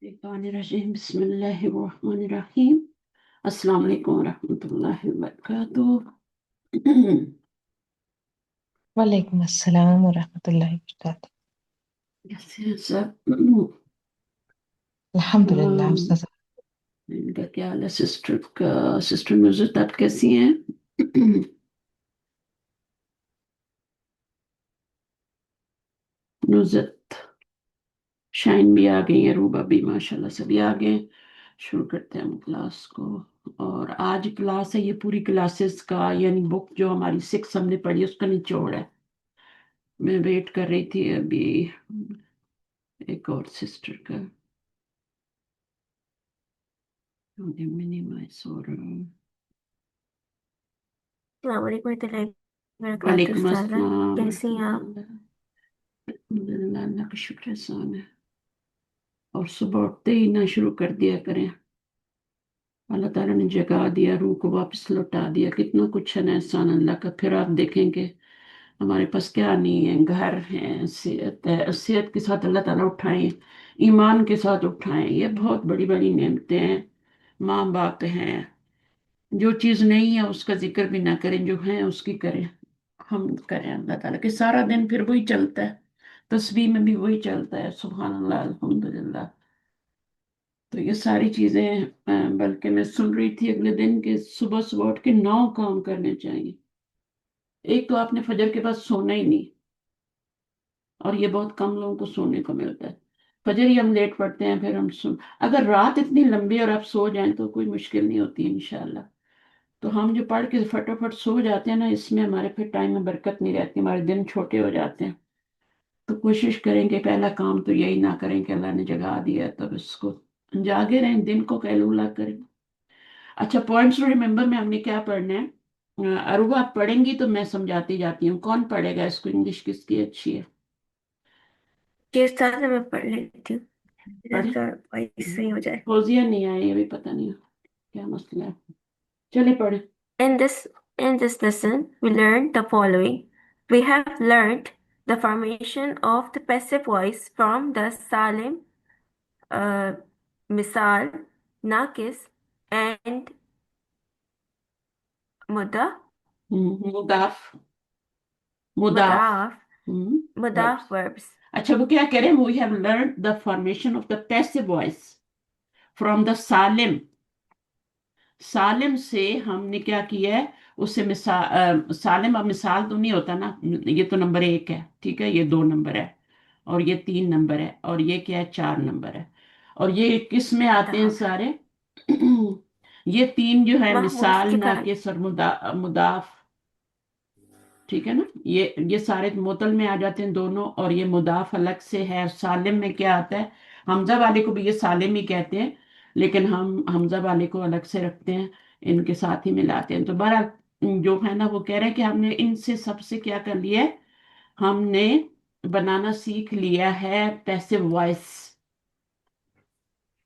Rajim. Bismillahirrahmanirrahim. Assalamu alaikum warahmatullahi wabarakatuh. वालेकुम अस्सलाम वरहमतुल्लाहि वबरकातुहू। कैसे हैं सब? अल्हम्दुलिल्लाह अम, उस्ताद। इनका क्या हाल है? सिस्टर नुज़रत, आप कैसी हैं? नुज़रत, शाइन भी आ गई है, रूबा भी, माशाल्लाह सभी आ गए। शुरू करते हैं हम क्लास को। और आज क्लास है, ये पूरी क्लासेस का, यानी बुक जो हमारी 6 हमने पढ़ी उसका निचोड़ है। मैं वेट कर रही थी अभी एक और सिस्टर का। मिनिमाइज और अस्सलामुअलैकुम warahmatullahi wabarakatuh वालेकुम उस्तादा। अस्सलाम कैसी हैं आप? रहमतुल्लाह। अल्हम्दुलिल्लाह, अल्लाह का शुक्र एहसान है। और सुबह उठते ही ना शुरू कर दिया करें। अल्लाह ताला ने जगा दिया, रूह को वापस लौटा दिया, कितना कुछ है ना एहसान अल्लाह का। फिर आप देखेंगे हमारे पास क्या नहीं है, घर है, सेहत है, सेहत के साथ अल्लाह ताला उठाए, ईमान के साथ उठाए, ये बहुत बड़ी बड़ी नेमतें हैं। माँ बाप हैं, जो चीज नहीं है उसका जिक्र भी ना करें, जो है उसकी करें। हम करें अल्लाह ताला के, सारा दिन फिर वही चलता है, तस्बीह में भी वही चलता है, सुभान अल्लाह अल्हम्दुलिल्लाह। तो ये सारी चीजें बल्कि मैं सुन रही थी अगले दिन के सुबह सुबह उठ के 9 काम करने चाहिए। एक तो आपने फजर के बाद सोना ही नहीं, और ये बहुत कम लोगों को सोने को मिलता है। फजर ही हम लेट पढ़ते हैं, फिर हम सुन, अगर रात इतनी लंबी और आप सो जाएं तो कोई मुश्किल नहीं होती इंशाल्लाह। तो हम जो पढ़ के फटाफट सो जाते हैं ना, इसमें हमारे फिर टाइम में बरकत नहीं रहती, हमारे दिन छोटे हो जाते हैं। तो कोशिश करेंगे, पहला काम तो यही ना करें कि अल्लाह ने जगा दिया है, तब इसको जागे रहें, दिन को कैलूला करें। अच्छा, पॉइंट्स रिमेम्बर में हमने क्या पढ़ना है? अरुबा आप पढ़ेंगी तो मैं समझाती जाती हूँ। कौन पढ़ेगा इसको? इंग्लिश किसकी अच्छी है? जी उस्तादा, मैं पढ़ लेती हूँ पढ़े। तो वॉइस सही हो जाए। फौजिया नहीं आई अभी, पता नहीं क्या मसला है। चलिए पढ़े। In this lesson, we learned the following. We have learned the formation of the passive voice from the salim, uh, misal, nakis, and muda, मुदाफ, मुदाफ। mudaf, verbs. mudaf verbs. अच्छा, वो क्या कह रहे हैं? We have learn the formation of the passive voice from the सालिम। सालिम से हमने क्या किया है? उससे मिसाल, सालिम अब मिसाल तो नहीं होता ना, ये तो नंबर 1 है, ठीक है, ये 2 नंबर है, और ये 3 नंबर है, और ये क्या है? 4 नंबर है। और ये किस में आते हैं Mudaf. सारे? ये 3 जो है, Mahmuz मिसाल, के बाद नाकिस और मुदाफ, ठीक है ना। ये सारे मुतल में आ जाते हैं दोनों, और ये मुदाफ अलग से है। सालिम में क्या आता है? हमजा वाले को भी ये सालिम ही कहते हैं, लेकिन हम हमजा वाले को अलग से रखते हैं, इनके साथ ही मिलाते हैं। तो बहरहाल जो है ना, वो कह रहे हैं कि हमने इनसे सबसे क्या कर लिया है? हमने बनाना सीख लिया है पैसिव वॉइस।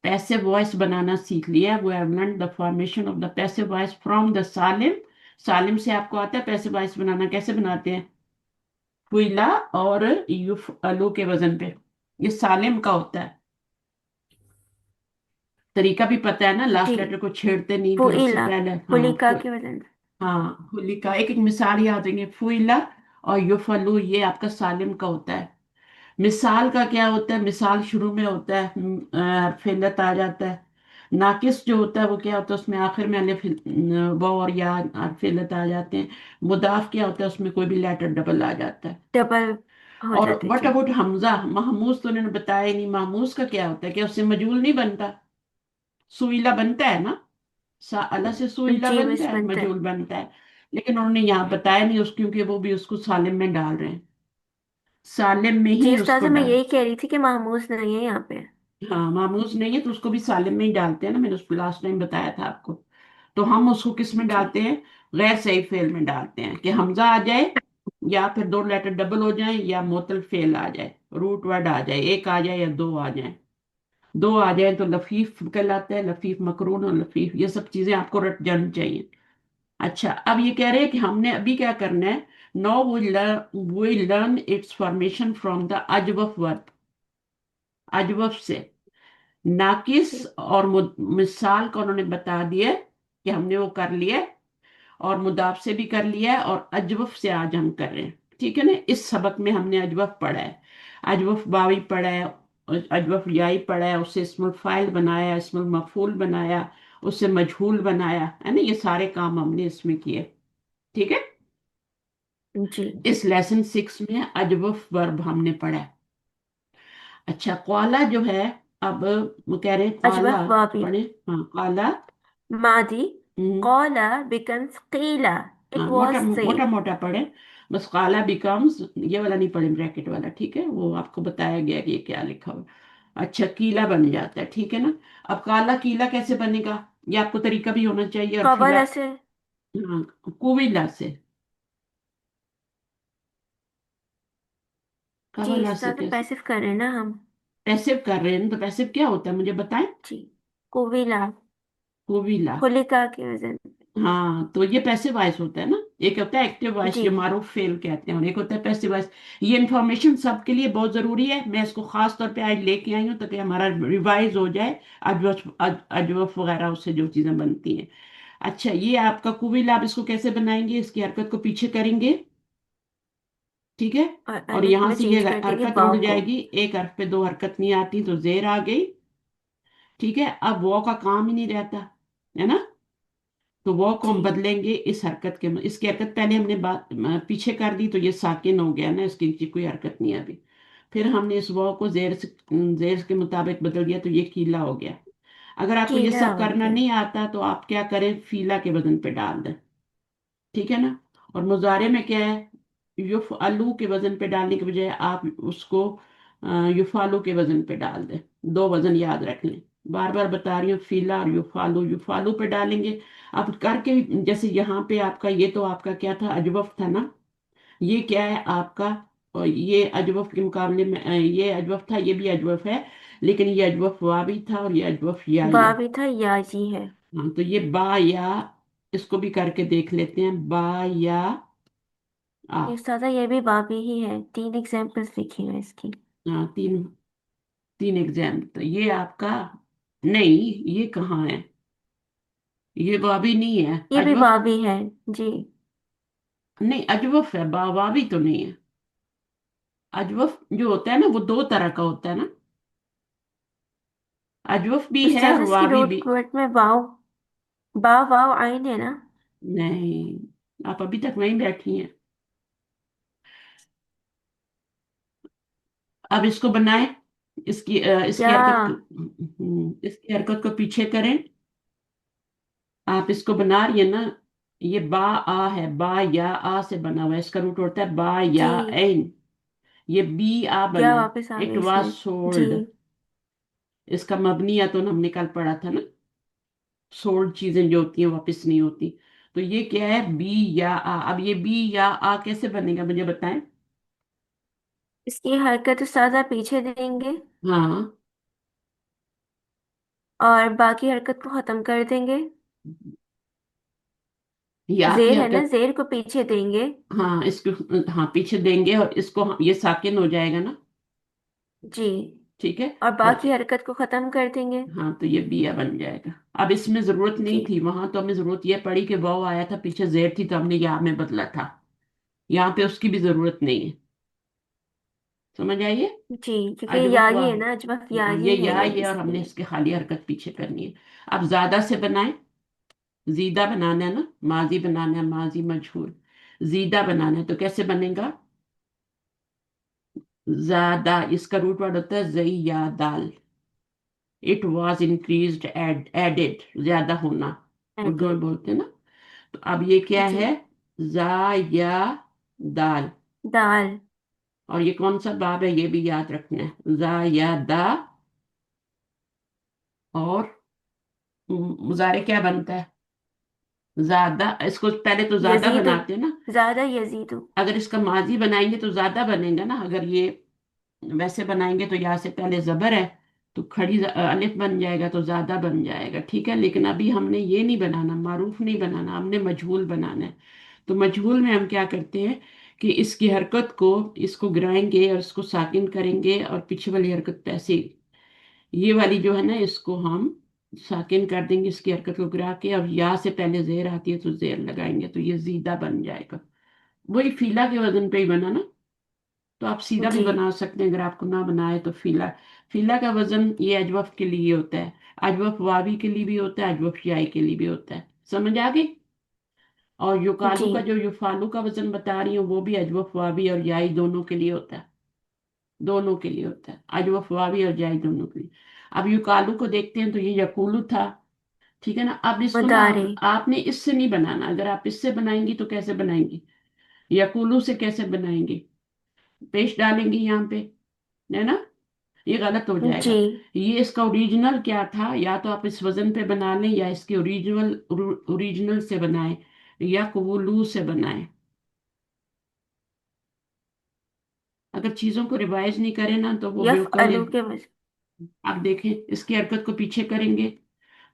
पैसिव वॉइस बनाना सीख लिया। We have learn the formation of the passive voice from the सालिम। सालिम से आपको आता है पैसिव वॉइस बनाना, कैसे बनाते हैं? फुइला और युफ अलू के वजन पे, ये सालिम का होता है। तरीका भी पता है ना, लास्ट जी लेटर को छेड़ते नहीं, फिर उससे फुइला पहले। हाँ फुलिका के वजन से। हाँ, फुलिका, एक एक मिसाल याद रखेंगे। फुइला और युफलू ये आपका सालिम का होता है। मिसाल का क्या होता है? मिसाल शुरू में होता है, हरफ आ जाता है। नाकिस जो होता है वो क्या होता है? उसमें आखिर में अलिफ व और या हरफ आ जाते हैं। मुदाफ क्या होता है? उसमें कोई भी लेटर डबल आ जाता है। डबल हो और जाते व्हाट जी। अबाउट हमजा? महमूज तो उन्होंने बताया ही नहीं। महमूज का क्या होता है? क्या उससे मजूल नहीं बनता? सुईला बनता है ना, अल्लाह से सुईला जी बनता बस है, बनता है। मजूल बनता है। लेकिन उन्होंने यहाँ बताया नहीं उस, क्योंकि वो भी उसको सालिम में डाल रहे हैं, सालिम में जी ही उसको उस्ताद, मैं डाल। यही कह रही थी कि महमूज नहीं है यहाँ पे। हाँ, मामूज नहीं है तो उसको भी सालिम में ही डालते हैं ना, मैंने उसको लास्ट टाइम बताया था आपको। तो हम उसको किस में जी डालते हैं? गैर सही फेल में डालते हैं, कि हमजा आ जाए, या फिर 2 लेटर डबल हो जाए, या मुअत्तल फेल आ जाए, रूट वर्ड आ जाए, एक आ जाए या 2 आ जाए। 2 आ जाए तो लफीफ कहलाता है, लफीफ मकरून और लफीफ, ये सब चीजें आपको रट जानी चाहिए। अच्छा, अब ये कह रहे हैं कि हमने अभी क्या करना है? No we learn its formation from the अजवफ वर्ब। अजवफ से, नाकिस जी। और मिसाल का उन्होंने बता दिया कि हमने वो कर लिया, और मुदाफ से भी कर लिया है, और अजवफ से आज हम कर रहे हैं। ठीक है ना, इस सबक में हमने अजवफ पढ़ा है, अजवफ बावी पढ़ा है, अजवफ याई पढ़ा है, उससे इस्मुल फाइल बनाया, इस्मुल मफूल बनाया, उससे मजहूल बनाया, है ना, ये सारे काम हमने इसमें किए। ठीक है। जी। इस लेसन 6 में अजवफ वर्ब हमने पढ़ा है। अच्छा, काला जो है, अब वो कह रहे हैं काला, अजवफ वावी। पढ़े, हाँ काला। मादी। हम्म, Qala becomes qila. हाँ, It मोटा was मोटा said. मोटा पढ़े, बस काला बिकम्स, ये वाला नहीं पढ़े, ब्रैकेट वाला, ठीक है, वो आपको बताया गया कि ये क्या लिखा हुआ। अच्छा, कीला बन जाता है, ठीक है ना। अब काला कीला कैसे बनेगा, ये आपको तरीका भी होना चाहिए, और फिला, कबल से। हाँ, कुविला से, जी, कबला से ज्यादा कैसे। पैसिव कर रहे हैं ना हम। पैसिव कर रहे हैं तो पैसिव क्या होता है मुझे बताएं। जी। कुविला। कुविला, खुलिका की वजह। हाँ, तो ये पैसिव वॉइस होता है ना। एक होता है एक्टिव वॉइस जी। जो मारूफ फेल कहते हैं, और एक होता है पैसिव वॉइस। ये इन्फॉर्मेशन सबके लिए बहुत जरूरी है, मैं इसको खास तौर पे आज लेके आई हूँ ताकि हमारा रिवाइज हो जाए, अजवफ वगैरह उससे जो चीजें बनती हैं। अच्छा, ये आपका कुविल, आप इसको कैसे बनाएंगे, इसकी हरकत को पीछे करेंगे, ठीक है, और और अलिफ यहां में से ये चेंज कर देंगे हरकत उड़ वाव को। जाएगी, एक हरफ पे दो हरकत नहीं आती तो जेर आ गई। ठीक है, अब वो का काम ही नहीं रहता, है ना। तो वो को जी। हम बदलेंगे इस हरकत के, इसकी हरकत पहले हमने बात पीछे कर दी तो ये साकिन हो गया ना, इसकी नीचे कोई हरकत नहीं है अभी। फिर हमने इस वो को जेर के मुताबिक बदल दिया तो ये कीला हो गया। अगर आपको ये कीला सब हो करना गया। नहीं आता तो आप क्या करें, फीला के वजन पे डाल दें, ठीक है ना। और मुजारे में क्या है, युफ आलू के वजन पे डालने के बजाय आप उसको युफालू के वजन पे डाल दें। दो वजन याद रख लें, बार बार बता रही हूँ, फीला और युफालू, युफालू पे डालेंगे। आप करके, जैसे यहाँ पे आपका, ये तो आपका क्या था, अजवफ था ना, ये क्या है आपका, और ये अजवफ के मुकाबले में ये अजवफ था, ये भी अजवफ है, लेकिन ये अजवफ वावी था और ये अजवफ याई है। वावी था याजी है। हाँ, तो ये बा या, इसको भी करके देख लेते हैं, बा या आ। ये सादा ये भी वावी ही है, 3 एग्जाम्पल्स लिखी हैं इसकी। हाँ, तीन, तीन एग्जाम, तो ये आपका, नहीं, ये कहाँ है, ये वावी नहीं है, ये भी अजवफ, वावी है। जी। नहीं अजवफ है, वावी तो नहीं है। अजवफ जो होता है ना वो दो तरह का होता है ना, अजवफ भी है उस्ताद और इसकी वावी भी। रूट वर्ड में वाव, बा वाव आइन है ना। नहीं, आप अभी तक वहीं बैठी हैं। अब इसको बनाएं, इसकी क्या। हरकत इसकी हरकत को पीछे करें। आप इसको बना रही है ना, ये बा आ है, बा या आ से बना हुआ है, इसका रूट होता है बा जी। या ऐन। ये बी आ या बना है, वापस आ इट गई वाज इसमें। जी। सोल्ड, इसका मबनिया तो हमने कल पढ़ा था ना, सोल्ड चीजें जो होती हैं वापस नहीं होती। तो ये क्या है, बी या आ। अब ये बी या आ कैसे बनेगा मुझे बताएं। इसकी हरकत सादा पीछे देंगे हाँ, और बाकी हरकत को खत्म कर देंगे। या की जेर है ना, हरकत, जेर को पीछे देंगे। हाँ इसको, हाँ पीछे देंगे, और इसको ये साकिन हो जाएगा ना, जी। ठीक है। और और बाकी हरकत को खत्म कर देंगे। हाँ, तो ये बिया बन जाएगा। अब इसमें जरूरत जी। नहीं थी, वहां तो हमें जरूरत ये पड़ी कि वाव आया था, पीछे जेर थी तो हमने या में बदला था, यहाँ पे उसकी भी जरूरत नहीं है। समझ आइए, जी, क्योंकि ये अजवफ यागी वाह, है ना, अजवफ हाँ, यागी है या ये ये, और हमने इसलिए। इसके खाली हरकत पीछे करनी है। अब ज्यादा से बनाए, जीदा बनाना है ना, माजी बनाना है, माजी मजहूर, जीदा बनाना है तो कैसे बनेगा, ज्यादा, इसका रूट वर्ड होता है जई या दाल। इट वॉज इंक्रीज, एडेड, ज्यादा होना, उर्दू में एडिड। बोलते हैं ना। तो अब ये क्या जी। है, जा या दाल, दाल। और ये कौन सा बाब है ये भी याद रखना है, जा या दा, और मुजारे क्या बनता है, ज्यादा, इसको पहले तो ज्यादा यजीदु। बनाते हैं ना। ज्यादा यजीदु। अगर इसका माजी बनाएंगे तो ज्यादा बनेगा ना, अगर ये वैसे बनाएंगे तो यहाँ से पहले जबर है तो खड़ी अलिफ बन जाएगा तो ज्यादा बन जाएगा, ठीक है। लेकिन अभी हमने ये नहीं बनाना, मारूफ नहीं बनाना, हमने मजहूल बनाना है। तो मजहूल में हम क्या करते हैं कि इसकी हरकत को, इसको गिराएंगे और इसको साकिन करेंगे, और पीछे वाली हरकत पे ऐसे یہ والی جو ہے نا اس کو ہم ساکن کر دیں گے، اس کی حرکت کو گرا کے، اب یا سے پہلے زیر آتی ہے تو زیر لگائیں گے تو یہ زیدہ بن جائے گا. وہی فیلا کے وزن پہ ہی بنا نا. تو آپ سیدھا بھی جی بنا سکتے ہیں اگر آپ کو نہ بنائے تو فیلا. فیلا کا وزن یہ اجوف کے لیے ہوتا ہے، اجوف واوی کے لیے بھی ہوتا ہے، اجوف یائی کے لیے بھی ہوتا ہے. سمجھ آ گئی؟ اور یوکالو جی کا جو یوفالو کا وزن بتا رہی ہوں وہ بھی اجوف واوی اور یائی دونوں کے لیے ہوتا ہے. دونوں کے لیے ہوتا ہے، اجوف واوی اور یائی دونوں کے لیے. اب یوکالو کو دیکھتے ہیں تو یہ یقولو تھا. ٹھیک ہے نا. اب اس کو نا مدارے آپ نے اس سے نہیں بنانا. اگر آپ اس سے بنائیں گی تو کیسے بنائیں گی؟ یقولو سے کیسے بنائیں گی؟ پیش ڈالیں گی یہاں پہ، ہے نا. یہ غلط ہو جائے گا. جی یہ اس کا اوریجنل کیا تھا؟ یا تو آپ اس وزن پہ بنا لیں یا اس کے اوریجنل سے بنائیں یا قبولو سے بنائیں. اگر چیزوں کو ریوائز نہیں کرے نا تو وہ یف بالکل. الو کے وجہ آپ دیکھیں اس کی حرکت کو پیچھے کریں گے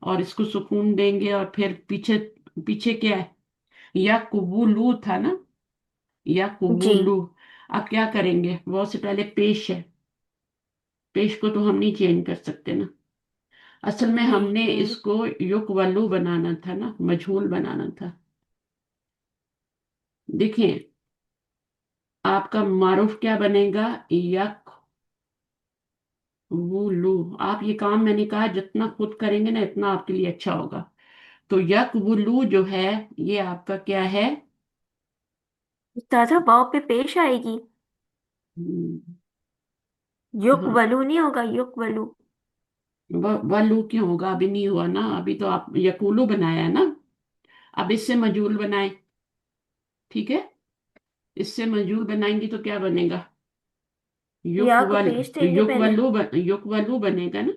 اور اس کو سکون دیں گے اور پھر پیچھے. پیچھے کیا ہے؟ یا قبولو تھا نا، یا جی قبولو. اب کیا کریں گے؟ وہ سے پہلے پیش ہے. پیش کو تو ہم نہیں چینج کر سکتے نا. اصل میں ہم نے نہیں اس کو یک ولو بنانا تھا نا، مجہول بنانا تھا. دیکھیں آپ کا معروف کیا بنے گا؟ یک ولو. آپ یہ کام میں نے کہا جتنا خود کریں گے نا اتنا آپ کے لیے اچھا ہوگا. تو یک ولو جو ہے یہ آپ کا کیا ہے؟ تازہ واؤ پہ پیش آئے گی. ہم، یک ہاں. ولو نہیں ہوگا، یک ولو. ولو کیوں ہوگا؟ ابھی نہیں ہوا نا، ابھی تو آپ یقولو بنایا ہے نا. اب اس سے مجہول بنائیں. ٹھیک ہے. اس سے مجہول بنائیں گی تو کیا بنے گا؟ یا کو پیش دیں گے پہلے. یک ولو بنے گا نا.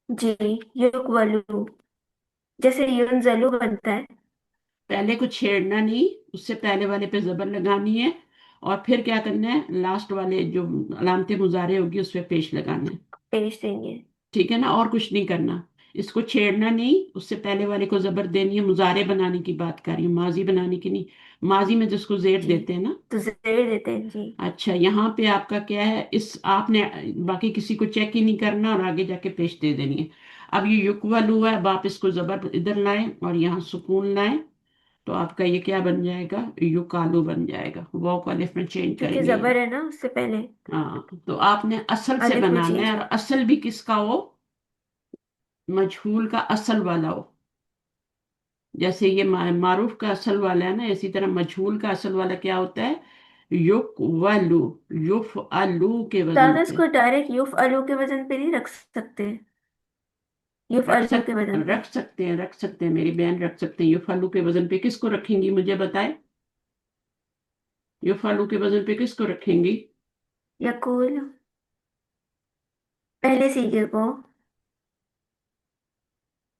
جی یک ولو، جیسے ینزلو بنتا ہے. پہلے کو چھیڑنا نہیں، اس سے پہلے والے پہ زبر لگانی ہے اور پھر کیا کرنا ہے؟ لاسٹ والے جو علامت مضارع ہوگی اس پہ پیش لگانا ہے. پیش دیں گے. ٹھیک ہے نا. اور کچھ نہیں کرنا. اس کو چھیڑنا نہیں، اس سے پہلے والے کو زبر دینی ہے. مضارع بنانے کی بات کر رہی ہوں، ماضی بنانے کی نہیں. ماضی میں جس کو زیر جی دیتے ہیں نا. تو زیر دیتے ہیں جی. اچھا یہاں پہ آپ کا کیا ہے؟ اس آپ نے باقی کسی کو چیک ہی نہیں کرنا اور آگے جا کے پیش دے دینی ہے. اب یہ یقول ہوا ہے، اب آپ اس کو زبر ادھر لائیں اور یہاں سکون لائیں تو آپ کا یہ کیا بن جائے گا؟ یقالو بن جائے گا. واو کو الف میں چینج کیونکہ کریں گے زبر یہاں. ہے نا اس سے پہلے. ہاں تو آپ نے اصل سے الف میں بنانا ہے چینج. اور اصل بھی کس کا ہو؟ مجہول کا اصل والا ہو. جیسے یہ معروف کا اصل والا ہے نا، اسی طرح مجہول کا اصل والا کیا ہوتا ہے؟ یق ولو. یف الو کے دادا وزن اس پہ. کو ڈائریکٹ یوف الو کے وزن پہ نہیں رکھ سکتے؟ یوف الو کے وزن پہ. رکھ سکتے ہیں میری بہن، رکھ سکتے ہیں. یف الو کے وزن پہ کس کو رکھیں گی مجھے بتائے؟ یف الو کے وزن پہ کس کو رکھیں گی؟ یقول پہلے سیگے کو.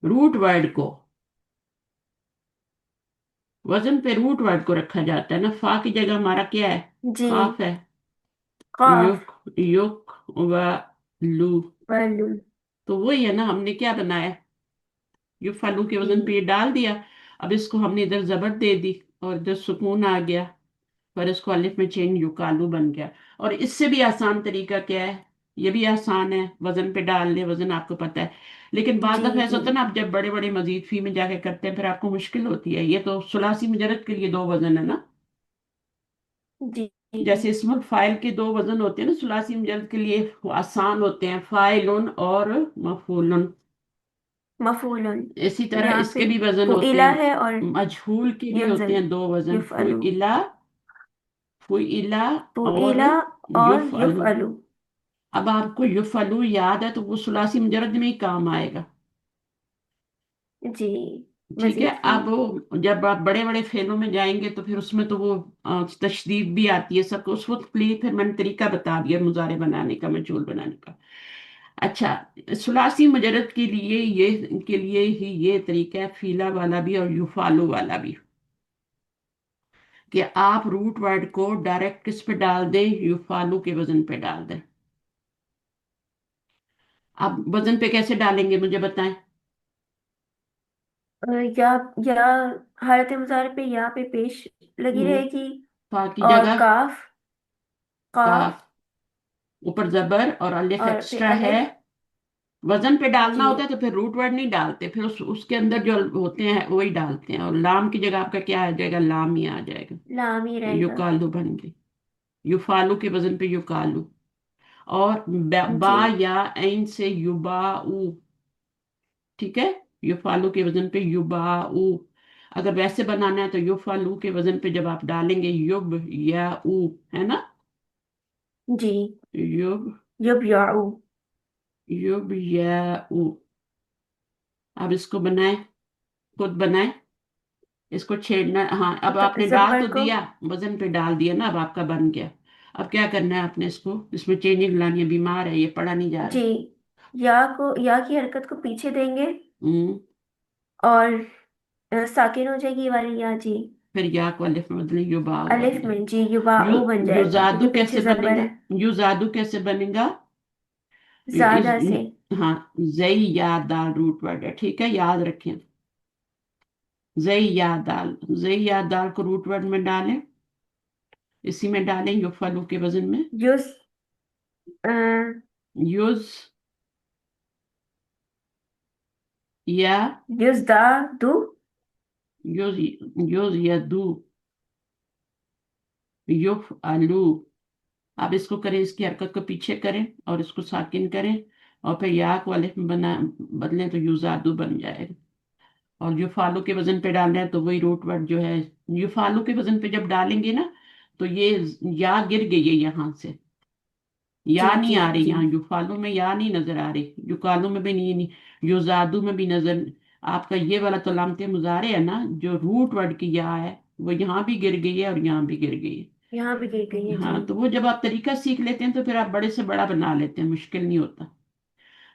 روٹ ورڈ کو. وزن پہ روٹ ورڈ کو رکھا جاتا ہے نا. فا کی جگہ ہمارا کیا ہے؟ جی قاف ہے. قاف یق یق و لو. ولو. تو وہی ہے نا، ہم نے کیا بنایا؟ یو فالو کے جی وزن پہ یہ ڈال دیا. اب اس کو ہم نے ادھر زبر دے دی اور ادھر سکون آ گیا، پر اس کو الف میں چینج یوکالو بن گیا. اور اس سے بھی آسان طریقہ کیا ہے؟ یہ بھی آسان ہے، وزن پہ ڈال لیں. وزن آپ کو پتہ ہے. لیکن بعض جی دفعہ ایسا جی ہوتا ہے نا، آپ جب بڑے بڑے مزید فی میں جا کے کرتے ہیں پھر آپ کو مشکل ہوتی ہے. یہ تو ثلاثی مجرد کے لیے دو وزن ہے نا. جی جیسے اسم الفاعل کے دو وزن ہوتے ہیں نا ثلاثی مجرد کے لیے، وہ آسان ہوتے ہیں، فاعل اور مفعول. مفعول. اسی طرح یہاں اس کے پہ بھی وزن ہوتے فعلا ہیں. ہے اور مجہول کے بھی ہوتے ینزل. ہیں دو وزن، یفعلو. فعلا. فعلا اور فعلا اور یفعلو. یفعلو. اب آپ کو یفعلو یاد ہے تو وہ ثلاثی مجرد میں ہی کام آئے گا. جی ٹھیک ہے. مزید فی. اب جب آپ بڑے بڑے فعلوں میں جائیں گے تو پھر اس میں تو وہ تشدید بھی آتی ہے سب کو. اس وقت لیے پھر میں نے طریقہ بتا دیا مضارع بنانے کا، مجہول بنانے کا. اچھا ثلاثی مجرد کے لیے ہی یہ طریقہ ہے، فیلا والا بھی اور یفعلو والا بھی، کہ آپ روٹ ورڈ کو ڈائریکٹ کس پہ ڈال دیں؟ یفعلو کے وزن پہ ڈال دیں. آپ وزن پہ کیسے ڈالیں گے مجھے بتائیں؟ یا یا حالت مضارع پہ یا پہ پیش لگی ہوں، رہے گی. فا کی اور جگہ کاف. قاف. کاف. ऊपर जबर और अलिफ और फिर एक्स्ट्रा है। अलिफ। वजन पे डालना जी होता है तो फिर रूट वर्ड नहीं डालते, फिर उसके अंदर जो होते हैं वही डालते हैं, और लाम की जगह आपका क्या आ जाएगा, लाम ही आ जाएगा। लाम ही रहेगा। युकालू बन गई। युफालू के वजन पे युकालू। और बा जी या ऐन से युबाऊ। ठीक है। युफालू के वजन पे युबाऊ। अगर वैसे बनाना है तो युफालू के वजन पे जब आप डालेंगे युब या ऊ, है ना। जी। युब। युबयाउ। युब या ऊ। अब इसको बनाए, खुद बनाए। इसको छेड़ना, हाँ अब आपने डाल जबर तो को। दिया, वजन पे डाल दिया ना, अब आपका बन गया। अब क्या करना है आपने, इसको इसमें चेंजिंग लानी है, बीमार है ये, पढ़ा नहीं जा जी, रहा। या की हरकत को पीछे देंगे हम्म। और साकिन हो जाएगी ये वाली या जी। फिर या को अलिफ में बदले युबाऊ बन अलिफ जाए। में जी यु युबाऊ बन जाएगा क्योंकि युजादू पीछे कैसे जबर बनेगा? है। युजादू कैसे बनेगा? इस ज्यादा से। हाँ, जई या दाल रूट वर्ड है, ठीक है, याद रखें। जई या दाल, जई या दाल को रूट वर्ड में डालें, इसी में डालें युफलू के वजन में। युस अ, युज या युजदा दू। युज, युज या दू, युफ आलू। आप इसको करें, इसकी हरकत को पीछे करें और इसको साकिन करें, और फिर या को अलिफ में बना बदलें तो युजादू बन जाएगा। और युफालू के वजन पे डाल रहे हैं तो वही रूट वर्ड जो है, युफालू के वजन पे जब डालेंगे ना तो ये या गिर गई है यहाँ से, जी या नहीं जी आ रही, जी। यहाँ युफालू में या नहीं नजर आ रही, युकालू में भी नहीं, युजादू में भी नजर। आपका ये वाला तो लामते मुजारे है ना, जो रूट वर्ड की या है वो यहाँ भी गिर गई है और यहाँ भी गिर गई है। यहाँ भी गिर गई है जी। हाँ, तो वो जब आप तरीका सीख लेते हैं तो फिर आप बड़े से बड़ा बना लेते हैं, मुश्किल नहीं होता।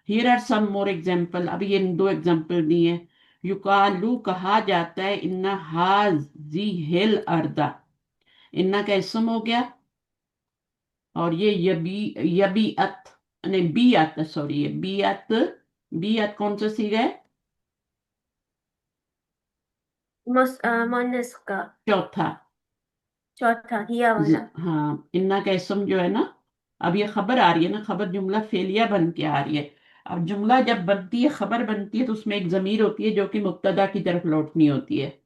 Here are some more example, अभी ये दो एग्जाम्पल दिए हैं। युकालू कहा जाता है इन्ना हाजी हिल अर्दा, इन्ना का इसम हो गया। और ये यबीअत, नहीं बीअत, सॉरी ये बीअत। बीअत कौन सा सीगा है? मुन्नस का। चौथा। चौथा हिया वाला। हाँ, इन्ना का इसम जो है ना, अब ये खबर आ रही है ना, खबर जुमला फेलिया बन के आ रही है। अब जुमला जब बनती है, खबर बनती है, तो उसमें एक जमीर होती है जो कि मुब्तदा की तरफ लौटनी होती है।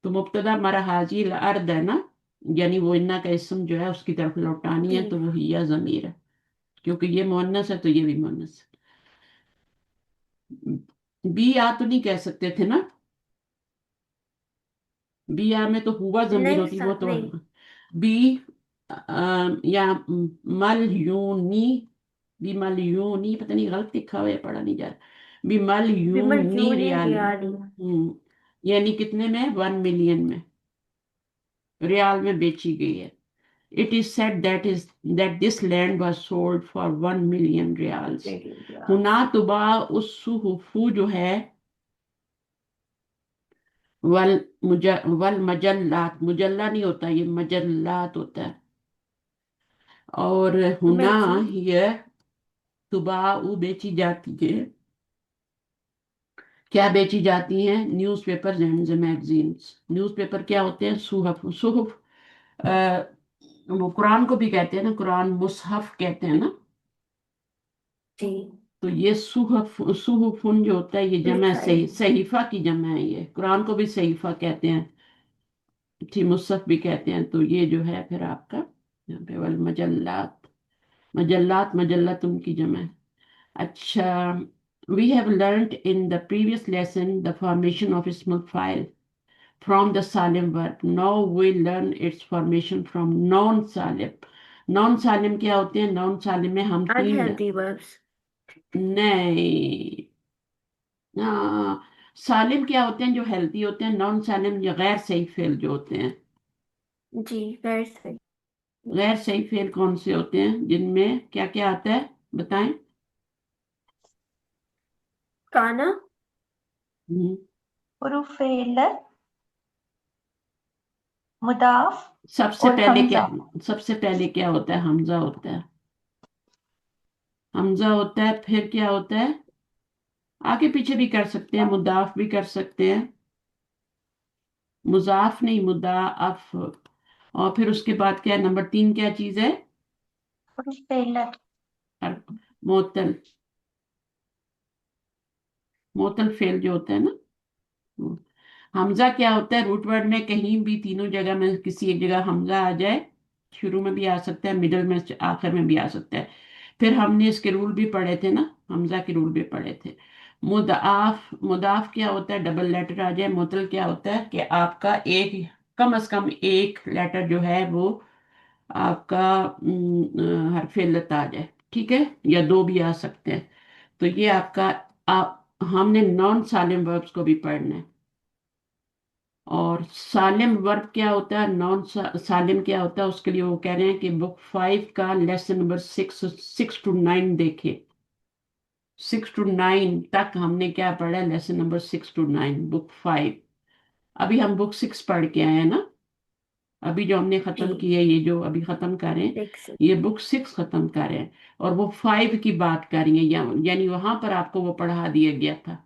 तो मुब्तदा हमारा हाजिल अर्द है ना, यानी वो इन्ना का इसम जो है उसकी तरफ लौटानी जी है, तो वो हिया जमीर है। क्योंकि ये मुअन्नस है तो ये भी मुअन्नस है। बी आ तो नहीं कह सकते थे ना, बी आ में तो हुआ जमीर नहीं होती, वो तो नहीं। बी या मल यूनी, बी मल यूनी, पता नहीं गलत लिखा हुआ है, पढ़ा नहीं जा रहा। बी मल बिमल यूनी यूं ने रियाल। रियाली। यानी कितने में, 1 मिलियन में, रियाल में बेची गई है। It is said that this land was sold for 1 million riyals. हुना तुबा उस सुहुफू जो है, वल वल मजल्लात, मुजल्ला नहीं होता, ये मजल्लात होता है। और हुना मैगजीन। ये तुबाऊ बेची जाती है। क्या बेची जाती हैं? Newspaper and magazines. न्यूज़पेपर क्या होते हैं? सुहफ, सुहफ। वो कुरान को भी कहते हैं ना, कुरान मुसहफ कहते हैं ना। जी तो ये सुहफ, सुहफुन जो होता है ये जमा, लिखा है। सहीफा की जमा है, ये कुरान को भी सहीफा कहते हैं, थी मुसहफ भी कहते हैं। तो ये जो है फिर आपका यहाँ पे वल मजल्लात, मजल्लात मजल्लतुन की जमा है। अच्छा, we have learned in the previous lesson the formation of ismul file from the salim verb. Now we learn its formation from non salim. non salim क्या होते हैं? non salim में हम तीन अनहेल्दी वर्ब्स। नहीं, हाँ, सालिम क्या होते हैं? जो हेल्थी होते हैं। नॉन सालिम जो गैर सही फेल जो होते हैं। जी वेरी सही। गैर सही फेल कौन से होते हैं जिनमें क्या क्या आता है, बताएं। काना। हम्म, हुरूफ इल्लत, मुदाफ सबसे और पहले क्या, हमजा। सबसे पहले क्या होता है? हमजा होता है। हमजा होता है, फिर क्या होता है? आगे पीछे भी कर सकते हैं, मुदाफ भी कर सकते हैं, मुजाफ नहीं, मुदाफ। और फिर उसके बाद क्या है? नंबर 3 क्या चीज है? حروف فعلت मोतल मोतल फेल जो होता है ना, हमजा क्या होता है रूट वर्ड में, कहीं भी तीनों जगह में किसी एक जगह हमजा आ जाए, शुरू में भी आ सकता है, मिडल में, आखिर में भी आ सकता है। फिर हमने इसके रूल भी पढ़े थे ना, हमजा के रूल भी पढ़े थे। मुदाफ, मुदाफ क्या होता है, डबल लेटर आ जाए। मुतल क्या होता है कि आपका एक, कम से कम एक लेटर जो है वो आपका हरफ इल्लत आ जाए, ठीक है, या दो भी आ सकते हैं। तो ये आपका, हमने नॉन सालिम वर्ब्स को भी पढ़ना है। और सालिम वर्ब क्या होता है, नॉन सालिम क्या होता है, उसके लिए वो कह रहे हैं कि बुक 5 का लेसन नंबर 6 to 9 देखें। 6 to 9 तक हमने क्या पढ़ा है, लेसन नंबर 6 to 9 बुक 5। अभी हम बुक 6 पढ़ के आए हैं ना, अभी जो हमने खत्म जी, की है, ये जो अभी खत्म कर रहे हैं, 6। ये बुक 6 खत्म कर रहे हैं। और वो 5 की बात कर रही है, यानी वहां पर आपको वो पढ़ा दिया गया था।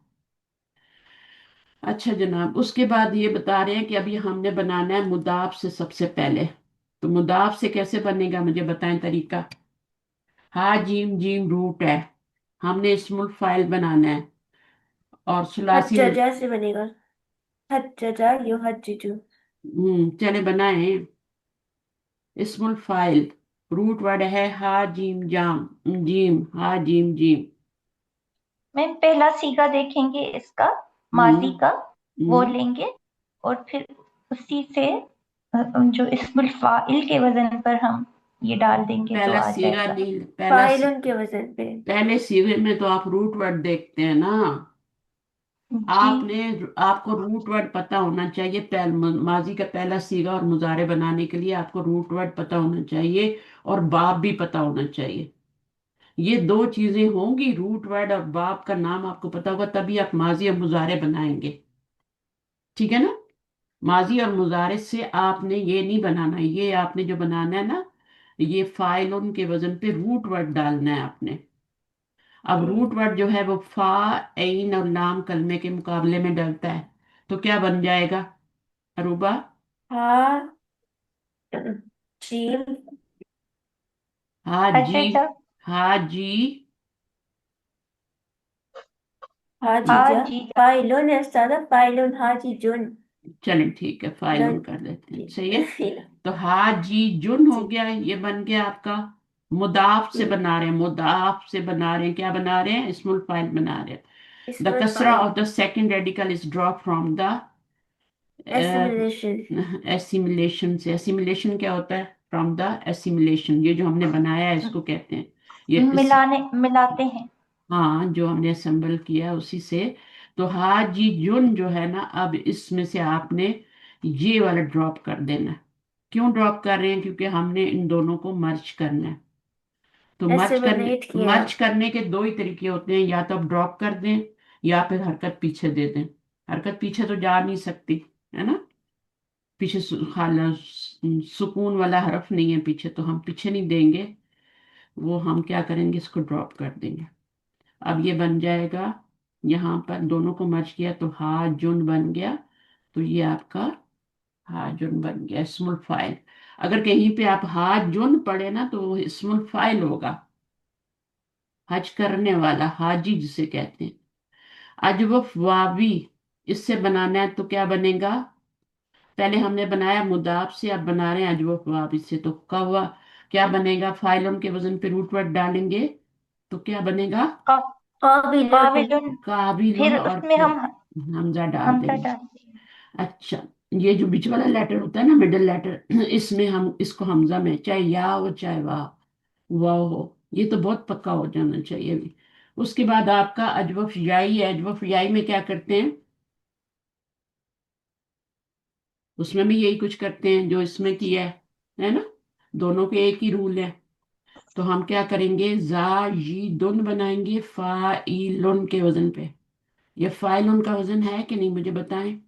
अच्छा जनाब, उसके बाद ये बता रहे हैं कि अभी हमने बनाना है मुदाफ से सबसे पहले। तो मुदाफ से कैसे बनेगा, मुझे बताएं तरीका। हा जीम जीम रूट है, हमने इस्मुल फाइल बनाना है। और सुलासी हज्जाजा से बनेगा। हज्जाजा यू हज्जुजू। चले बनाए। इस्मुल फाइल, रूट वर्ड है हा जीम जाम, जीम, हा जीम जीम। में पहला सीगा देखेंगे इसका, हम्म माजी का, वो हम्म लेंगे और फिर उसी से जो इस्मुल फाइल के वजन पर हम ये डाल देंगे तो पहला आ सीगा जाएगा। नहीं, फाइल के वजन पे। पहले सीगे में तो आप रूट वर्ड देखते हैं ना। जी। आपने, आपको रूट वर्ड पता होना चाहिए, माजी का पहला सीगा और मुजारे बनाने के लिए आपको रूट वर्ड पता होना चाहिए, और बाप भी पता होना चाहिए। ये दो चीजें होंगी, रूट वर्ड और बाप का नाम आपको पता होगा, तभी आप माजी और मुजारे बनाएंगे, ठीक है ना। माजी और मुजारे से आपने ये नहीं बनाना, ये आपने जो बनाना है ना, ये फाइल के वजन पे रूट वर्ड डालना है आपने। अब जी। रूट वर्ड जो है वो फा, ऐन और लाम कलमे के मुकाबले में डलता है, तो क्या बन जाएगा अरूबा। हा जीम हाजी, हजजा, हाजी। हाजीजा। हाजीजा। फाइलुन है सादा, फाइलुन हाजीजुन। चलें ठीक है, फाइल लन। कर देते हैं, जी। सही है। तो हाजी जुन हो जी। गया, ये बन गया आपका। मुदाफ से जी। बना रहे हैं, मुदाफ से बना रहे हैं, क्या बना रहे हैं, इस्मुल फाइल बना रहे हैं। द इसमें कसरा फाइल। Of the second radical is drop from the assimilation. Assimilation से। एसिमिलेशन क्या होता है, फ्रॉम द एसिमिलेशन, ये जो हमने बनाया है इसको कहते हैं, ये इस, मिलाते हैं। हाँ जो हमने असेंबल किया है उसी से। तो हाजी जुन जो है ना, अब इसमें से आपने ये वाला ड्रॉप कर देना है। क्यों ड्रॉप कर रहे हैं, क्योंकि हमने इन दोनों को मर्ज करना है। तो एसिमिलेट किया है। मर्ज करने के दो ही तरीके होते हैं, या तो आप ड्रॉप कर दें या फिर हरकत पीछे दे दें। हरकत पीछे तो जा नहीं सकती, है ना, पीछे सुकून वाला हरफ नहीं है पीछे, तो हम पीछे नहीं देंगे, वो हम क्या करेंगे, इसको ड्रॉप कर देंगे। अब ये बन जाएगा, यहाँ पर दोनों को मर्ज किया तो हा जुन बन गया। तो ये आपका हा जुन बन गया इस्मुल फाइल। अगर कहीं पे आप हा जुन पढ़े ना, तो वो इस्मुल फाइल होगा, हज करने वाला, हाजी जिसे कहते हैं। अजवफ वावी, इससे बनाना है तो क्या बनेगा, पहले हमने बनाया मुदाफ से, अब बना रहे हैं अजवफ वावी से, तो क्या हुआ, क्या बनेगा, फाइलों के वजन पे रूट वर्ड डालेंगे तो क्या बनेगा, का, काबिलुन। काबिलुन। काबिलुन, फिर और उसमें फिर हम हमजा डाल हमजा देंगे। डालते हैं। अच्छा, ये जो बीच वाला लेटर होता है ना, मिडिल लेटर, इसमें हम इसको हमजा में, चाहे या हो चाहे वाह हो, ये तो बहुत पक्का हो जाना चाहिए अभी। उसके बाद आपका अजवफ याई है, अजवफ याई में क्या करते हैं, उसमें भी यही कुछ करते हैं जो इसमें किया है ना, दोनों के एक ही रूल है। तो हम क्या करेंगे, जा जी दुन बनाएंगे फाइलुन के वजन पे। ये फाइलुन का वजन है कि नहीं, मुझे बताएं।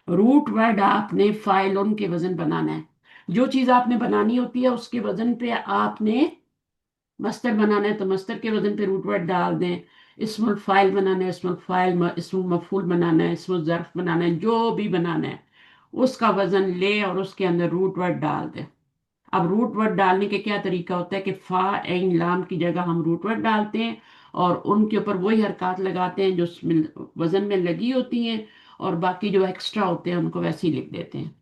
रूट वर्ड आपने फाइलुन के वजन बनाना है, जो चीज आपने बनानी होती है उसके वजन पे आपने, मस्तर बनाना है तो मस्तर के वजन पे रूट वर्ड डाल दें। इसमुल फाइल बनाना है, इसमुल फाइल, इसमुल मफूल बनाना है, इसमुल जर्फ बनाना है, जो भी बनाना है उसका वजन ले और उसके अंदर रूट वर्ड डाल दें। अब रूट वर्ड डालने के क्या तरीका होता है कि फा एन लाम की जगह हम रूट वर्ड डालते हैं और उनके ऊपर वही हरकत लगाते हैं जो वजन में लगी होती हैं, और बाकी जो एक्स्ट्रा होते हैं उनको वैसे ही लिख देते हैं।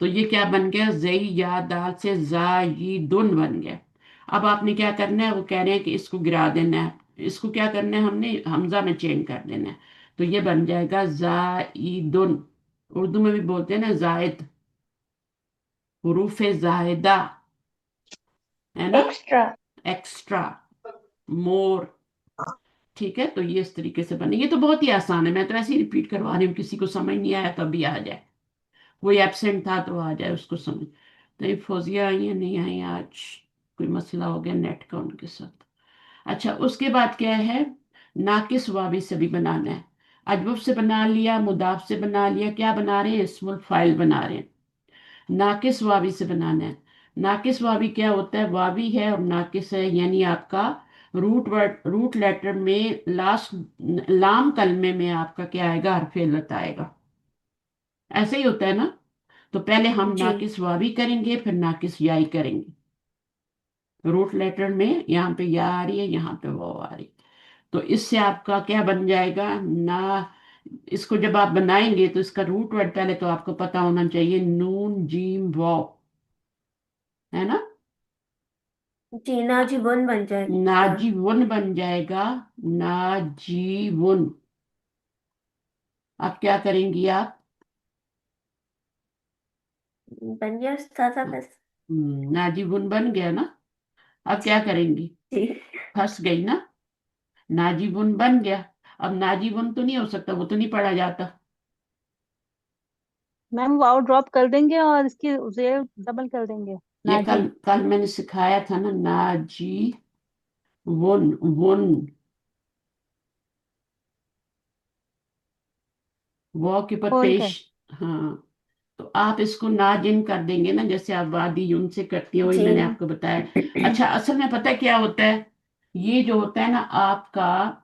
तो ये क्या बन गया, जई या दाल से जायदुन बन गया। अब आपने क्या करना है, वो कह रहे हैं कि इसको गिरा देना है, इसको क्या करना है, हमने हमजा में चेंज कर देना है। तो ये बन जाएगा जायदुन। उर्दू में भी बोलते हैं ना जायद, हुरूफ जायदा, है ना, एक्स्ट्रा। एक्स्ट्रा, मोर। ठीक है, तो ये इस तरीके से बने। ये तो बहुत ही आसान है, मैं तो ऐसे ही रिपीट करवा रही हूँ, किसी को समझ नहीं आया तभी आ जाए, कोई एब्सेंट था तो आ जाए उसको समझ। तो ये फौजिया आई है नहीं आई आज, कोई मसला हो गया नेट का उनके साथ। अच्छा, उसके बाद क्या है, नाकिस वावी से भी बनाना है। अजवफ से बना लिया, मुदाफ से बना लिया, क्या बना रहे हैं, इस्मुल फाइल बना रहे हैं। नाकिस वावी से बनाना है। नाकिस वावी क्या होता है, वावी है और नाकिस है, यानी आपका रूट वर्ड, रूट लेटर में लास्ट लाम कलमे में आपका क्या आएगा, हरफ इल्लत आएगा। ऐसे ही होता है ना। तो पहले हम जी नाकिस वावी करेंगे, फिर नाकिस याई करेंगे। रूट लेटर में यहाँ पे या आ रही है, यहाँ पे वो आ रही है। तो इससे आपका क्या बन जाएगा ना, इसको जब आप बनाएंगे तो इसका रूट वर्ड पहले तो आपको पता होना चाहिए, नून जीम वाव, है ना। जी, नाजीबुन बन जाएगा। नाजीवन बन जाएगा, नाजीवन। अब क्या करेंगी आप, बन गया सादा बस। नाजीवन बन गया ना। अब क्या करेंगी, जी फंस गई ना, नाजीबुन बन गया। अब नाजीबुन तो नहीं हो सकता, वो तो नहीं पढ़ा जाता। मैम वाव ड्रॉप कर देंगे और इसकी जेर डबल कर देंगे, ये नाजी। कल कल मैंने सिखाया था ना, नाजी वन वन, वो के ऊपर खोल पेश। के। हाँ, तो आप इसको नाजिन कर देंगे ना, जैसे आप वादी यून से करती हो, वही जी मैंने आपको बताया। अच्छा, असल में पता है क्या होता है, ये जो होता है ना आपका,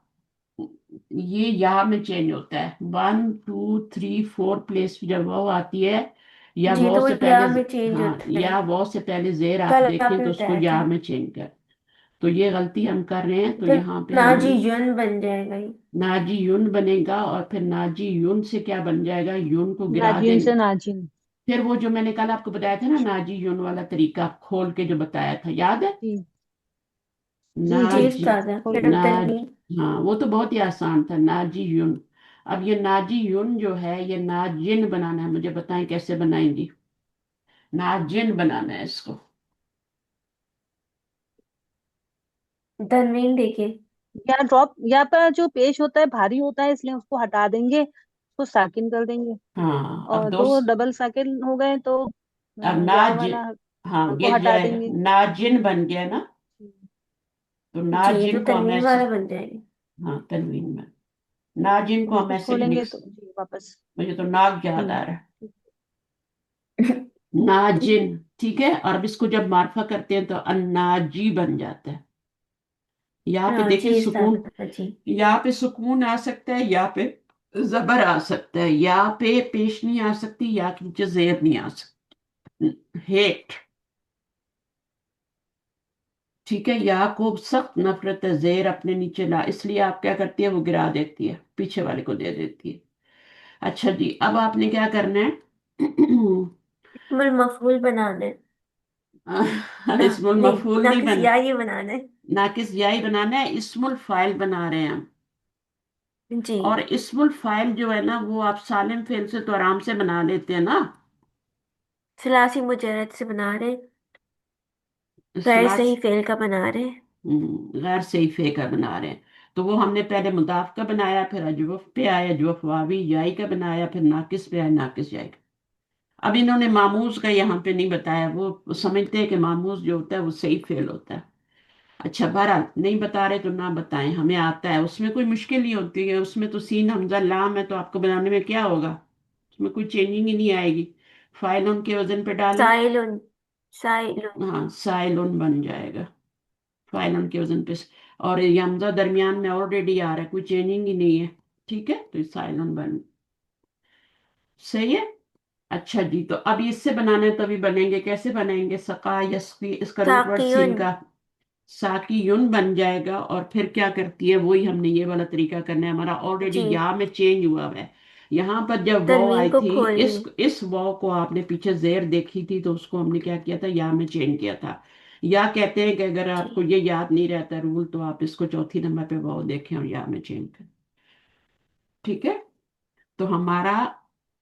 ये यहाँ में चेंज होता है, 1 2 3 4 प्लेस जब वो आती है, या जी, वो तो वो से पहले, या में चेंज हाँ, होता है। या वो से पहले जेर आप कल देखें आपने तो उसको बताया या था। में चेंज कर। तो ये गलती हम कर रहे हैं, तो तो यहाँ पे हमने नाजीयुन बन जाएगा ये। नाजी यून बनेगा, और फिर नाजी यून से क्या बन जाएगा, यून को गिरा नाजिन देंगे। से नाजिन। फिर वो जो मैंने कल आपको बताया था ना, नाजी यून वाला तरीका खोल के जो बताया था, याद है, जी जी जी जी। नाजी, उस्ताद, खोल फिर के। अब नाज, तनवीन। हाँ वो तो बहुत ही आसान था, नाजी यून। अब ये नाजी यून जो है, ये नाजिन बनाना है, मुझे बताएं कैसे बनाएंगी, नाजिन बनाना है इसको। तनवीन देखिए। या ड्रॉप, या पर जो पेश होता है भारी होता है इसलिए उसको हटा देंगे, उसको साकिन कर देंगे। हाँ, अब और दो दोस्त, डबल साकिन हो गए तो अब या नाज, वाला हाँ को गिर हटा जाएगा, देंगे। नाजिन बन गया ना। तो जी, तो नाजिन को हम तनवीन ऐसे, वाला बन जाएगा। हाँ तनवीन में, नाजिन को हम वापस ऐसे भी खोलेंगे लिख, तो जी वापस। मुझे तो नाग याद हम्म। आ रहा है, नाजिन। ठीक है, और अब इसको जब मार्फा करते हैं तो अन्नाजी बन जाता है। यहाँ पे हाँ देखिए जी सुकून, उस्ताद जी। यहाँ पे सुकून आ सकता है, यहाँ पे जबर आ सकता है, यहाँ पे पेश नहीं आ सकती, यहाँ के नीचे जेर नहीं आ सकती, हेट। ठीक है, यहाँ को सख्त नफरत है, जेर अपने नीचे ला, इसलिए आप क्या करती है, वो गिरा देती है, पीछे वाले को दे देती है। अच्छा जी, अब आपने क्या करना है, इस्मुल मफूल बनाना है। ना इसमुल नहीं, मफूल ना नहीं किसी बन, या ये बनाना है। नाकिस याई बनाना है, इसमुल फाइल बना रहे हैं हम। जी, और इसमुल फाइल जो है ना, वो आप सालिम फेल से तो आराम से बना लेते हैं ना। सलासी मुजरद से बना रहे। गैर सलास, सही फेल का बना रहे। गैर सही फे का बना रहे हैं। तो वो हमने पहले मुदाफ का बनाया, फिर अजवफ पे आया, अजवफ वावी याई का बनाया, फिर नाकिस पे आया, नाकिस याई का। अब इन्होंने मामूज का यहाँ पे नहीं बताया, वो समझते हैं कि मामूज जो होता है वो सही फेल होता है। अच्छा, बहरहाल नहीं बता रहे तो ना बताएं, हमें आता है, उसमें कोई मुश्किल नहीं होती है, उसमें तो सीन हमजा लाम है, तो आपको बनाने में क्या होगा, उसमें कोई चेंजिंग ही नहीं आएगी। फाइल उनके वजन पे डालें, साइलुन, साइलुन। हाँ साइलोन बन जाएगा, फाइल उनके वजन पे और ये हमजा दरमियान में ऑलरेडी आ रहा है, कोई चेंजिंग ही नहीं है। ठीक है, तो ये साइलोन बन, सही है। अच्छा जी, तो अब इससे बनाना है तो अभी बनेंगे, कैसे बनाएंगे? सका यस्की, इसका रूट वर्ड सीन ताकियुन। का साकी युन बन जाएगा। और फिर क्या करती है, वही हमने ये वाला तरीका करना है, हमारा ऑलरेडी जी, या में चेंज हुआ हुआ है। यहाँ पर जब वॉ तनवीन आई को थी, खोलिए। इस वॉ को आपने पीछे जेर देखी थी, तो उसको हमने क्या किया था, या में चेंज किया था। या कहते हैं कि अगर आपको जी, ये याद नहीं रहता रूल, तो आप इसको चौथी नंबर पे वॉ देखें और या में चेंज करें। ठीक है, तो हमारा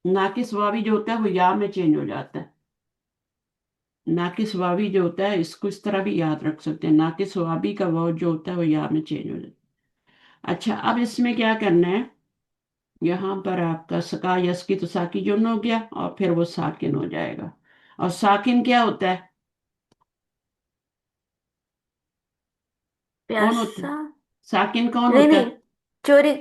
नाकिस वावी जो होता है वो या में चेंज हो जाता है। नाकिस वावी जो होता है, इसको इस तरह भी याद रख सकते हैं, नाकिस वावी का वाव जो होता है वो या में चेंज हो जाता है। अच्छा, अब इसमें क्या करना है, यहाँ पर आपका सका यस की तो साकी जुन हो गया, और फिर वो साकिन हो जाएगा। और साकिन क्या होता है, कौन होता है? प्यासा। साकिन कौन नहीं होता नहीं, है? चोरी।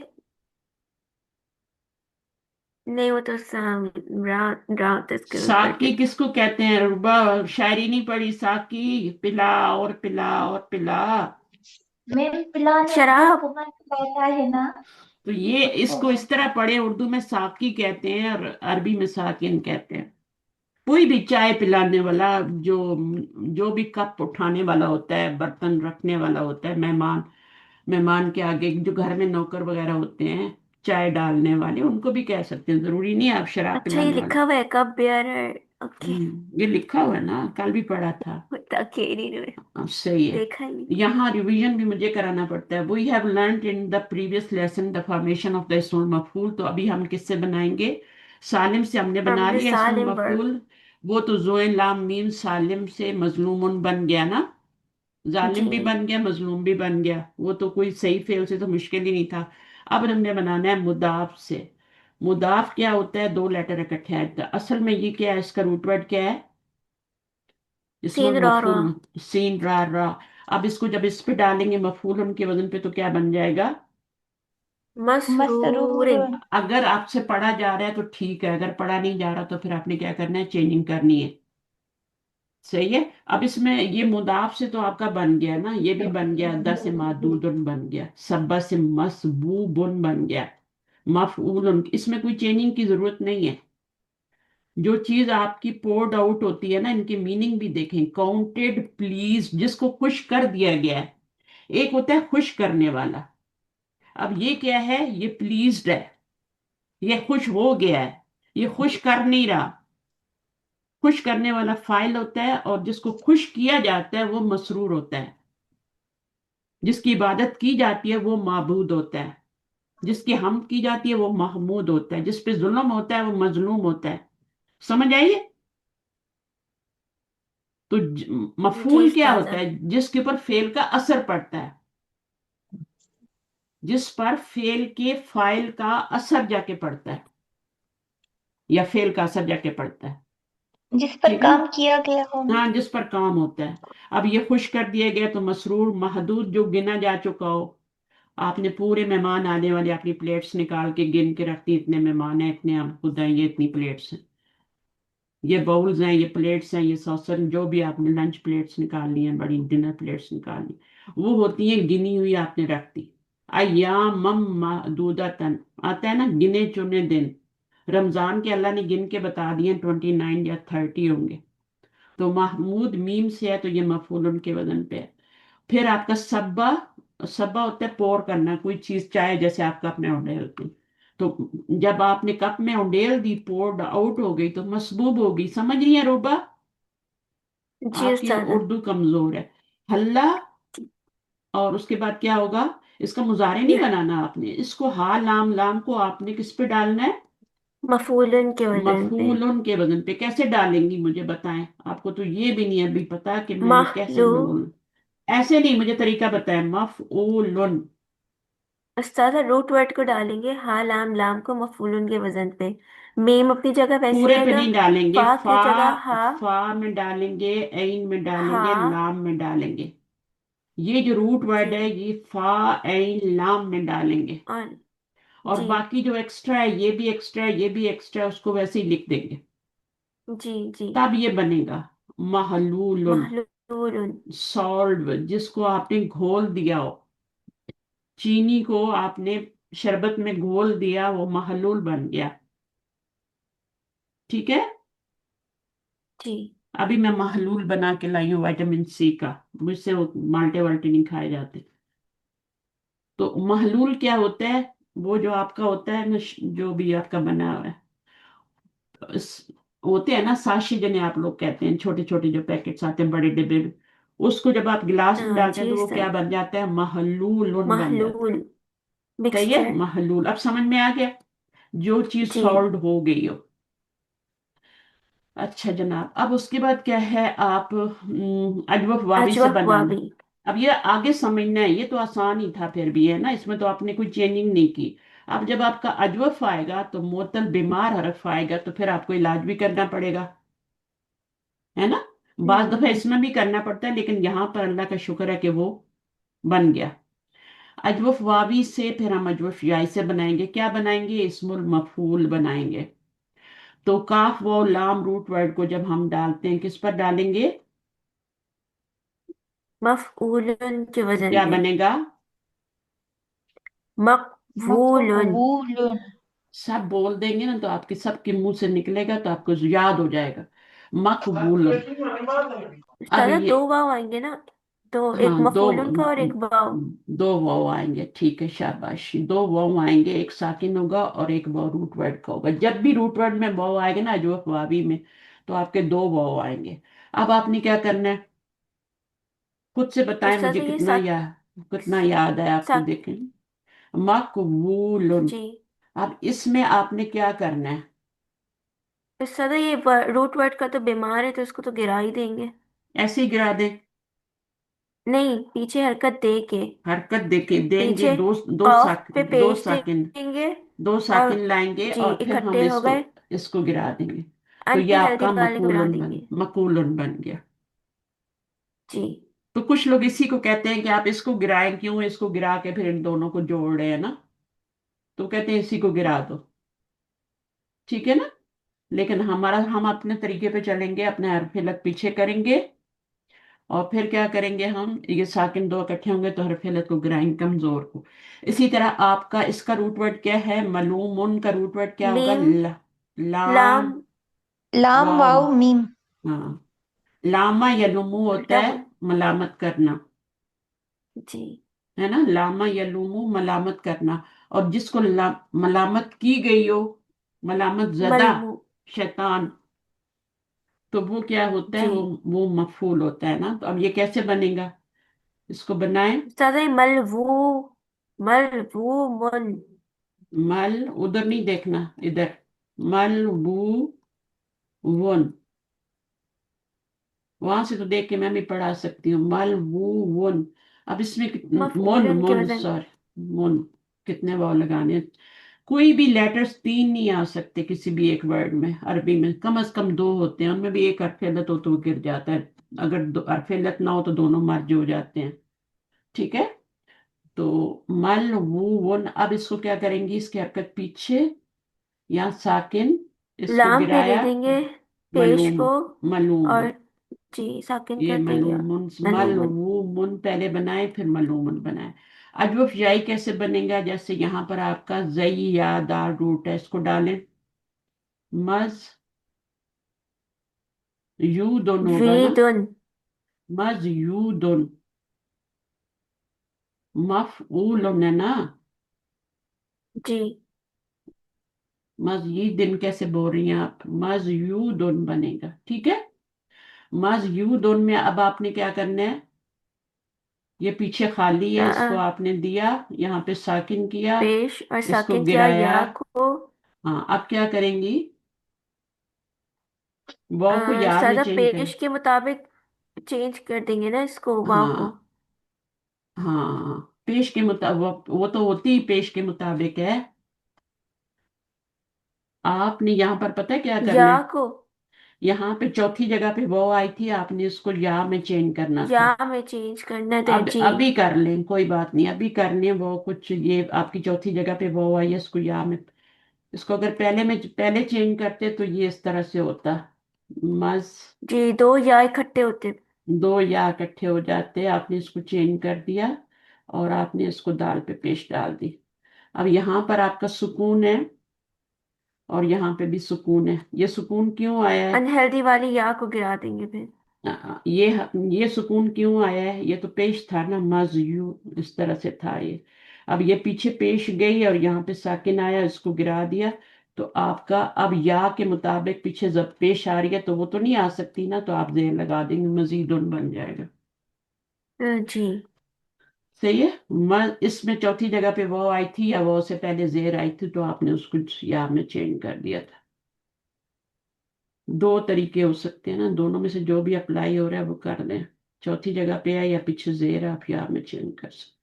नहीं, वो तो रात इसके ऊपर साकी थे। किसको कहते हैं रुबा? शायरी नहीं पढ़ी? साकी पिला और पिला और पिला। मैम पिलाने वाला शराब। को मैं कहता है ना तो ये उसको इसको इस कहते तरह हैं। पढ़े, उर्दू में साकी कहते हैं और अरबी में साकिन कहते हैं। कोई भी चाय पिलाने वाला, जो जो भी कप उठाने वाला होता है, बर्तन रखने वाला होता है, मेहमान, मेहमान के आगे जो घर में नौकर वगैरह होते हैं, चाय डालने वाले, उनको भी कह सकते हैं, जरूरी नहीं है आप शराब अच्छा, ये पिलाने वाले। लिखा हुआ है कब बियरर। ओके। ये लिखा हुआ है ना, कल भी पढ़ा था। अकेली ने सही है। देखा ही नहीं। यहाँ रिवीजन भी मुझे कराना पड़ता है। We have learned in the previous lesson the formation of the इस्मुल मफूल। तो अभी हम किससे बनाएंगे? सालिम से हमने फ्रॉम बना द लिया इस्मुल सालिम वर्ब। मफूल। वो तो जोइन लाम मीम सालिम से मजलूमुन बन गया ना, जालिम जी, भी बन गया, मजलूम भी बन गया। वो तो कोई सही फेल से तो मुश्किल ही नहीं था। अब हमने बनाना है मुदाफ से। मुदाफ क्या होता है? दो लेटर इकट्ठे हैं। तो असल में ये क्या है, इसका रूट वर्ड क्या है? इसमें सीन रॉ। मफूल, सीन रा रा। अब इसको जब इस पे डालेंगे मफूल उनके वजन पे, तो क्या बन जाएगा? मसरूर। मसरूरिन। अगर आपसे पढ़ा जा रहा है तो ठीक है, अगर पढ़ा नहीं जा रहा तो फिर आपने क्या करना है, चेंजिंग करनी है। सही है। अब इसमें ये मुदाफ से तो आपका बन गया ना, ये भी बन गया, द से मादूदुन बन गया, सब्बा से मसबूबुन बन गया, मफऊलन। इसमें कोई चेंजिंग की जरूरत नहीं है। जो चीज आपकी पोर्ड आउट होती है ना, इनकी मीनिंग भी देखें। काउंटेड प्लीज, जिसको खुश कर दिया गया है। एक होता है खुश करने वाला। अब ये क्या है, ये प्लीज्ड है, ये खुश हो गया है, ये खुश कर नहीं रहा। खुश करने वाला फाइल होता है, और जिसको खुश किया जाता है वो मसरूर होता है। जिसकी इबादत की जाती है वो माबूद होता है। जिसकी हम की जाती है वो महमूद होता है। जिस पे जुल्म होता है वो मजलूम होता है। समझ आइए? तो जी मफूल क्या होता उस्ताजा। है? जिसके ऊपर फेल का असर पड़ता है, जिस पर फेल के फाइल का असर जाके पड़ता है, या फेल का असर जाके पड़ता है। जिस पर ठीक है, काम किया गया हो। हाँ, जिस पर काम होता है। अब ये खुश कर दिया गया तो मसरूर, महदूद जो गिना जा चुका हो। आपने पूरे मेहमान आने वाले अपनी प्लेट्स निकाल के गिन के रखती, इतने मेहमान हैं, इतने हम खुद हैं, ये इतनी प्लेट्स हैं, ये बाउल्स हैं, ये प्लेट्स हैं, ये सॉसर, जो भी आपने लंच प्लेट्स निकालनी है, बड़ी डिनर प्लेट्स निकालनी, वो होती हैं गिनी हुई, आपने रख दी। अय्यामम मादूदतन, आता है ना, गिने चुने दिन। रमजान के अल्लाह ने गिन के बता दिए 29 या 30 होंगे। तो महमूद मीम से है, तो ये मफूल उनके वजन पे है। फिर आपका सब्बा, सब्बा होता है पोर करना, कोई चीज, चाहे जैसे आप कप में उंडेलते हैं। तो जब आपने कप में उंडेल दी, पोर्ड आउट हो गई, तो मसबूब हो गई। समझ रही है रूबा? जी आपकी उस्ताजा। उर्दू कमजोर है। हल्ला, और उसके बाद क्या होगा? इसका मुजारे नहीं ये बनाना आपने, इसको हा लाम, लाम को आपने किस पे डालना है? मफूलन के वजन पे। मफूलन के वजन पे। कैसे डालेंगी मुझे बताएं? आपको तो ये भी नहीं अभी पता कि मैंने कैसे महलू। बोलूं। ऐसे नहीं, मुझे तरीका बताएं। मफऊलन। उस्तादा रूट वर्ड को डालेंगे, हा लाम, लाम को मफूलन के वजन पे। मीम अपनी जगह वैसे पूरे पे रहेगा। नहीं डालेंगे। फा फा, की जगह हा। फा में डालेंगे, ऐन में डालेंगे, हा। लाम में डालेंगे। ये जो रूट वर्ड है, जी। ये फा ऐन लाम में डालेंगे। और और जी। बाकी जो एक्स्ट्रा है, ये भी एक्स्ट्रा है, ये भी एक्स्ट्रा है, उसको वैसे ही लिख देंगे। जी। जी। तब ये बनेगा महलूल। महलूल। सॉल्व, जिसको आपने घोल दिया हो, चीनी को आपने शरबत में घोल दिया, वो महलूल बन गया। ठीक है। जी। अभी मैं महलूल बना के लाई हूँ विटामिन सी का, मुझसे वो माल्टे वाल्टे नहीं खाए जाते। तो महलूल क्या होता है? वो जो आपका होता है ना, जो भी आपका बना हुआ है, होते हैं ना साशी जने आप लोग कहते हैं, छोटे छोटे जो पैकेट्स आते हैं बड़े डिब्बे में, उसको जब आप गिलास में डालते हैं तो जी वो क्या सर। बन जाता है? महलूल बन जाता महलूल, है। सही है, मिक्सचर। महलूल। अब समझ में आ गया? जो चीज जी। सॉल्व हो गई हो। अच्छा जनाब, अब उसके बाद क्या है? आप अजवफ वावी से अजवा बनाना। भी। अब ये आगे समझना है, ये तो आसान ही था फिर भी, है ना, इसमें तो आपने कोई चेंजिंग नहीं की। अब जब आपका अजवफ आएगा तो मोतल बीमार हरफ आएगा, तो फिर आपको इलाज भी करना पड़ेगा, है ना। बाज दफा हम्म। इसमें भी करना पड़ता है, लेकिन यहाँ पर अल्लाह का शुक्र है कि वो बन गया। अजवफ वावी से फिर हम अजवफ याई से बनाएंगे, क्या बनाएंगे? इस्मुल मफूल बनाएंगे। तो काफ वो लाम रूट वर्ड को जब हम डालते हैं, किस पर डालेंगे? मफऊलन के तो वजन क्या पे। बनेगा? मकबूलन। मकबूल। सब बोल देंगे ना तो आपके सबके मुंह से निकलेगा, तो आपको याद हो जाएगा। मकबूल। अब सादा ये, दो वाव आएंगे ना, तो एक हाँ, दो, मफूलन का और एक वाव। दो वाव आएंगे, ठीक है, शाबाश। दो वाव आएंगे, एक साकिन होगा और एक वाव रूट वर्ड का होगा। जब भी रूट वर्ड में वाव आएगा ना, जो वावी में, तो आपके दो वाव आएंगे। अब आपने क्या करना है? खुद से तो बताएं मुझे, सादा ये कितना याद है आपको, सा, देखें। मकबूल। जी। अब इसमें आपने क्या करना है? तो सादा ये रूट वर्ड का तो बीमार है तो उसको तो गिरा ही देंगे। ऐसे ही गिरा दें? नहीं, पीछे हरकत दे के। हरकत देंगे, पीछे दो, कॉफ पे दो पेश साकिन, देंगे। दो और साकिन लाएंगे जी, और फिर हम इकट्ठे हो इसको गए। इसको गिरा देंगे। तो ये अंटी आपका हरकत वाले को गिरा देंगे। मकूलन बन गया। जी। तो कुछ लोग इसी को कहते हैं कि आप इसको गिराएं, क्यों इसको गिरा के फिर इन दोनों को जोड़ रहे हैं ना, तो कहते हैं इसी को गिरा दो, ठीक है ना। लेकिन हम अपने तरीके पे चलेंगे, अपने हरफ इल्लत पीछे करेंगे, और फिर क्या करेंगे? हम ये साकिन दो इकट्ठे होंगे तो हरफ इल्लत को गिराएंगे, कमजोर को। इसी तरह आपका इसका रूट वर्ड क्या है? मलूमुन का रूट वर्ड क्या होगा? मीम। लाम लाम। लाम वाव। वाव मीम। हाँ, लामा यलुमु होता उल्टा है बोल। मलामत करना, जी। है ना। लामा यलुमु मलामत करना। और जिसको मलामत की गई हो, मलामत जदा, मलमू। शैतान, तो वो क्या होता है? जी। वो मफूल होता है ना। तो अब ये कैसे बनेगा? इसको बनाएं। सादा ये मलवू। मलवू मुन। मल, उधर नहीं देखना, इधर। मल बू वन। वहां से तो देख के मैं भी पढ़ा सकती हूँ। मल वो वन। अब इसमें मुन मफऊलन के मुन वजन। सॉरी, मुन। कितने वाव लगाने हैं? कोई भी लेटर्स तीन नहीं आ सकते किसी भी एक वर्ड में। अरबी में कम से कम दो होते हैं, उनमें भी एक हरफ हो तो वो गिर जाता है। अगर दो हरफ ना हो तो दोनों मर्ज हो जाते हैं, ठीक है। तो मल वो वन। अब इसको क्या करेंगी? इसकी हरकत पीछे, यहाँ साकिन, इसको लाम पे दे गिराया, देंगे पेश मलूम, को। मलूम। और जी, साकिन ये कर देंगे। मलूमुन, मलूमन। मलूमुन पहले बनाए, फिर मलूमुन बनाए। अजवफ जाई कैसे बनेगा? जैसे यहाँ पर आपका जई या दार रूट है, इसको डालें। मज यू दोनों होगा ना। वीदुन। मज यू दोन। मफ है ना। जी। मज ये दिन कैसे बोल रही हैं आप? मज यू दोन बनेगा, ठीक है। मज यू दोन में अब आपने क्या करना है? ये पीछे खाली है, इसको अ, आपने दिया, यहाँ पे साकिन किया, पेश और इसको साकिन किया गिराया। या को। हाँ, अब क्या करेंगी? वाव को या में सादा चेंज करें। पेश के मुताबिक चेंज कर देंगे ना इसको, वाव को। हाँ, हाँ, पेश के मुताबिक, वो तो होती ही पेश के मुताबिक है। आपने यहाँ पर पता है क्या करना या है? को यहाँ पे चौथी जगह पे वो आई थी, आपने इसको या में चेंज करना या था। में चेंज करना था। अब जी। अभी कर लें, कोई बात नहीं, अभी कर लें। वो कुछ ये आपकी चौथी जगह पे वो आई है, इसको या में, इसको अगर पहले चेंज करते तो ये इस तरह से होता। मज जी, दो या इकट्ठे होते। दो या इकट्ठे हो जाते, आपने इसको चेंज कर दिया, और आपने इसको दाल पे पेश डाल दी। अब यहाँ पर आपका सुकून है, اور یہاں پہ بھی سکون ہے. یہ سکون کیوں آیا ہے؟ انہیلدی والی یا کو گرا دیں گے پھر. یہ سکون کیوں آیا ہے؟ یہ تو پیش تھا نا، مزیو اس طرح سے تھا یہ. اب یہ پیچھے پیش گئی اور یہاں پہ ساکن آیا، اس کو گرا دیا. تو آپ کا اب یا کے مطابق پیچھے جب پیش آ رہی ہے تو وہ تو نہیں آ سکتی نا، تو آپ زیر لگا دیں گے، مزید بن جائے گا. جی. صحیح ہے. اس میں چوتھی جگہ پہ وہ آئی تھی یا وہ سے پہلے زیر آئی تھی، تو آپ نے اس کو یا میں چینج کر دیا تھا. دو طریقے ہو سکتے ہیں نا، دونوں میں سے جو بھی اپلائی ہو رہا ہے وہ کر لیں. چوتھی جگہ پہ ہے یا پیچھے زیر ہے، آپ یا میں چینج کر سکتے.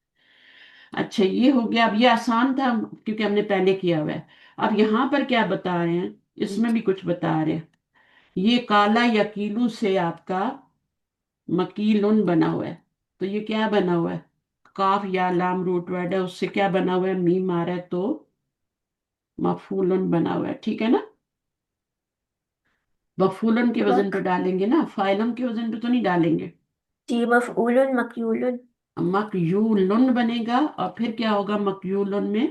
اچھا یہ ہو گیا. اب یہ آسان تھا کیونکہ ہم نے پہلے کیا ہوا ہے. اب یہاں پر کیا بتا رہے ہیں، اس میں بھی کچھ بتا رہے ہیں. یہ کالا یقیلو سے آپ کا مکیلن بنا ہوا ہے. تو یہ کیا بنا ہوا ہے؟ کاف یا لام روٹ ورڈ ہے، اس سے کیا بنا ہوا ہے؟ میم آ رہا ہے تو مفعولن بنا ہوا ہے. ٹھیک ہے نا؟ مفعولن کے وزن پہ ڈالیں گے نا، فاعلن کے وزن پہ تو نہیں ڈالیں گے. جی، مفعول مقیول. مکیولن بنے گا اور پھر کیا ہوگا مکیولن میں؟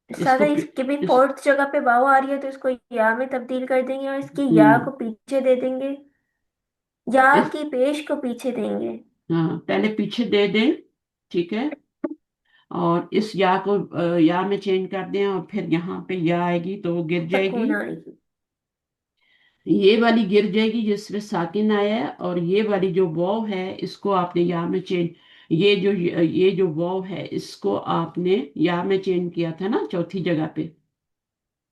اس سادہ کو اس کی بھی فورتھ جگہ پہ واو آ رہی ہے تو اس کو یا میں تبدیل کر دیں گے اور اس کی یا کو پیچھے دے دیں گے، یا کی پیش کو پیچھے دیں گے. ہاں پہلے پیچھے دے دیں. ٹھیک ہے. اور اس یا کو یا میں چینج کر دیں اور پھر یہاں پہ یا آئے گی تو وہ گر جائے گی. سکون آئے گی. یہ والی گر جائے گی جس میں ساکن آیا ہے، اور یہ والی جو واو ہے اس کو آپ نے یا میں چینج، یہ جو واو ہے اس کو آپ نے یا میں چینج کیا تھا نا چوتھی جگہ پہ.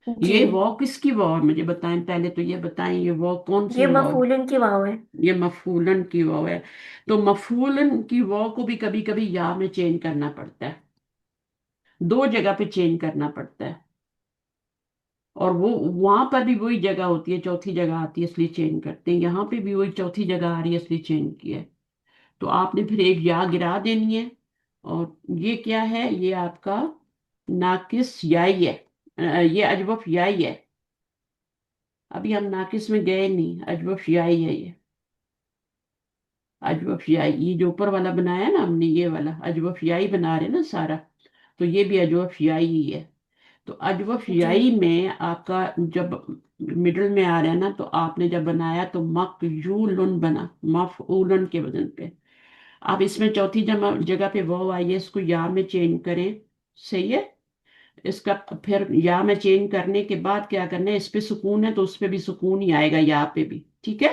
جی، یہ واو کس کی واو ہے مجھے بتائیں، پہلے تو یہ بتائیں یہ واو کون سی یہ واو؟ مفعولن کی واو ہے. یہ مفعولن کی واو ہے. تو مفعولن کی واو کو بھی کبھی کبھی یا میں چینج کرنا پڑتا ہے، دو جگہ پہ چینج کرنا پڑتا ہے. اور وہ وہاں پر بھی وہی جگہ ہوتی ہے، چوتھی جگہ آتی ہے اس لیے چینج کرتے ہیں. یہاں پہ بھی وہی چوتھی جگہ آ رہی ہے اس لیے چینج کیا ہے. تو آپ نے پھر ایک یا گرا دینی ہے. اور یہ کیا ہے؟ یہ آپ کا ناقص یائی ہے. یہ اجوف یائی ہے. ابھی ہم ناقص میں گئے نہیں، اجوف یائی ہے. یہ اجوف یائی، یہ جو اوپر والا بنایا نا ہم نے، یہ والا اجوف یائی بنا رہے نا سارا، تو یہ بھی اجوف یائی ہی ہے. تو اجوف جی، یائی میں آپ کا جب مڈل میں آ رہا ہے نا، تو آپ نے جب بنایا تو مقیولن بنا، مفعولن کے وزن پہ. اب اس میں چوتھی جگہ پہ وہ آئی ہے، اس کو یا میں چینج کریں. صحیح ہے. اس کا پھر یا میں چینج کرنے کے بعد کیا کرنا ہے، اس پہ سکون ہے تو اس پہ بھی سکون ہی آئے گا، یا پہ بھی. ٹھیک ہے.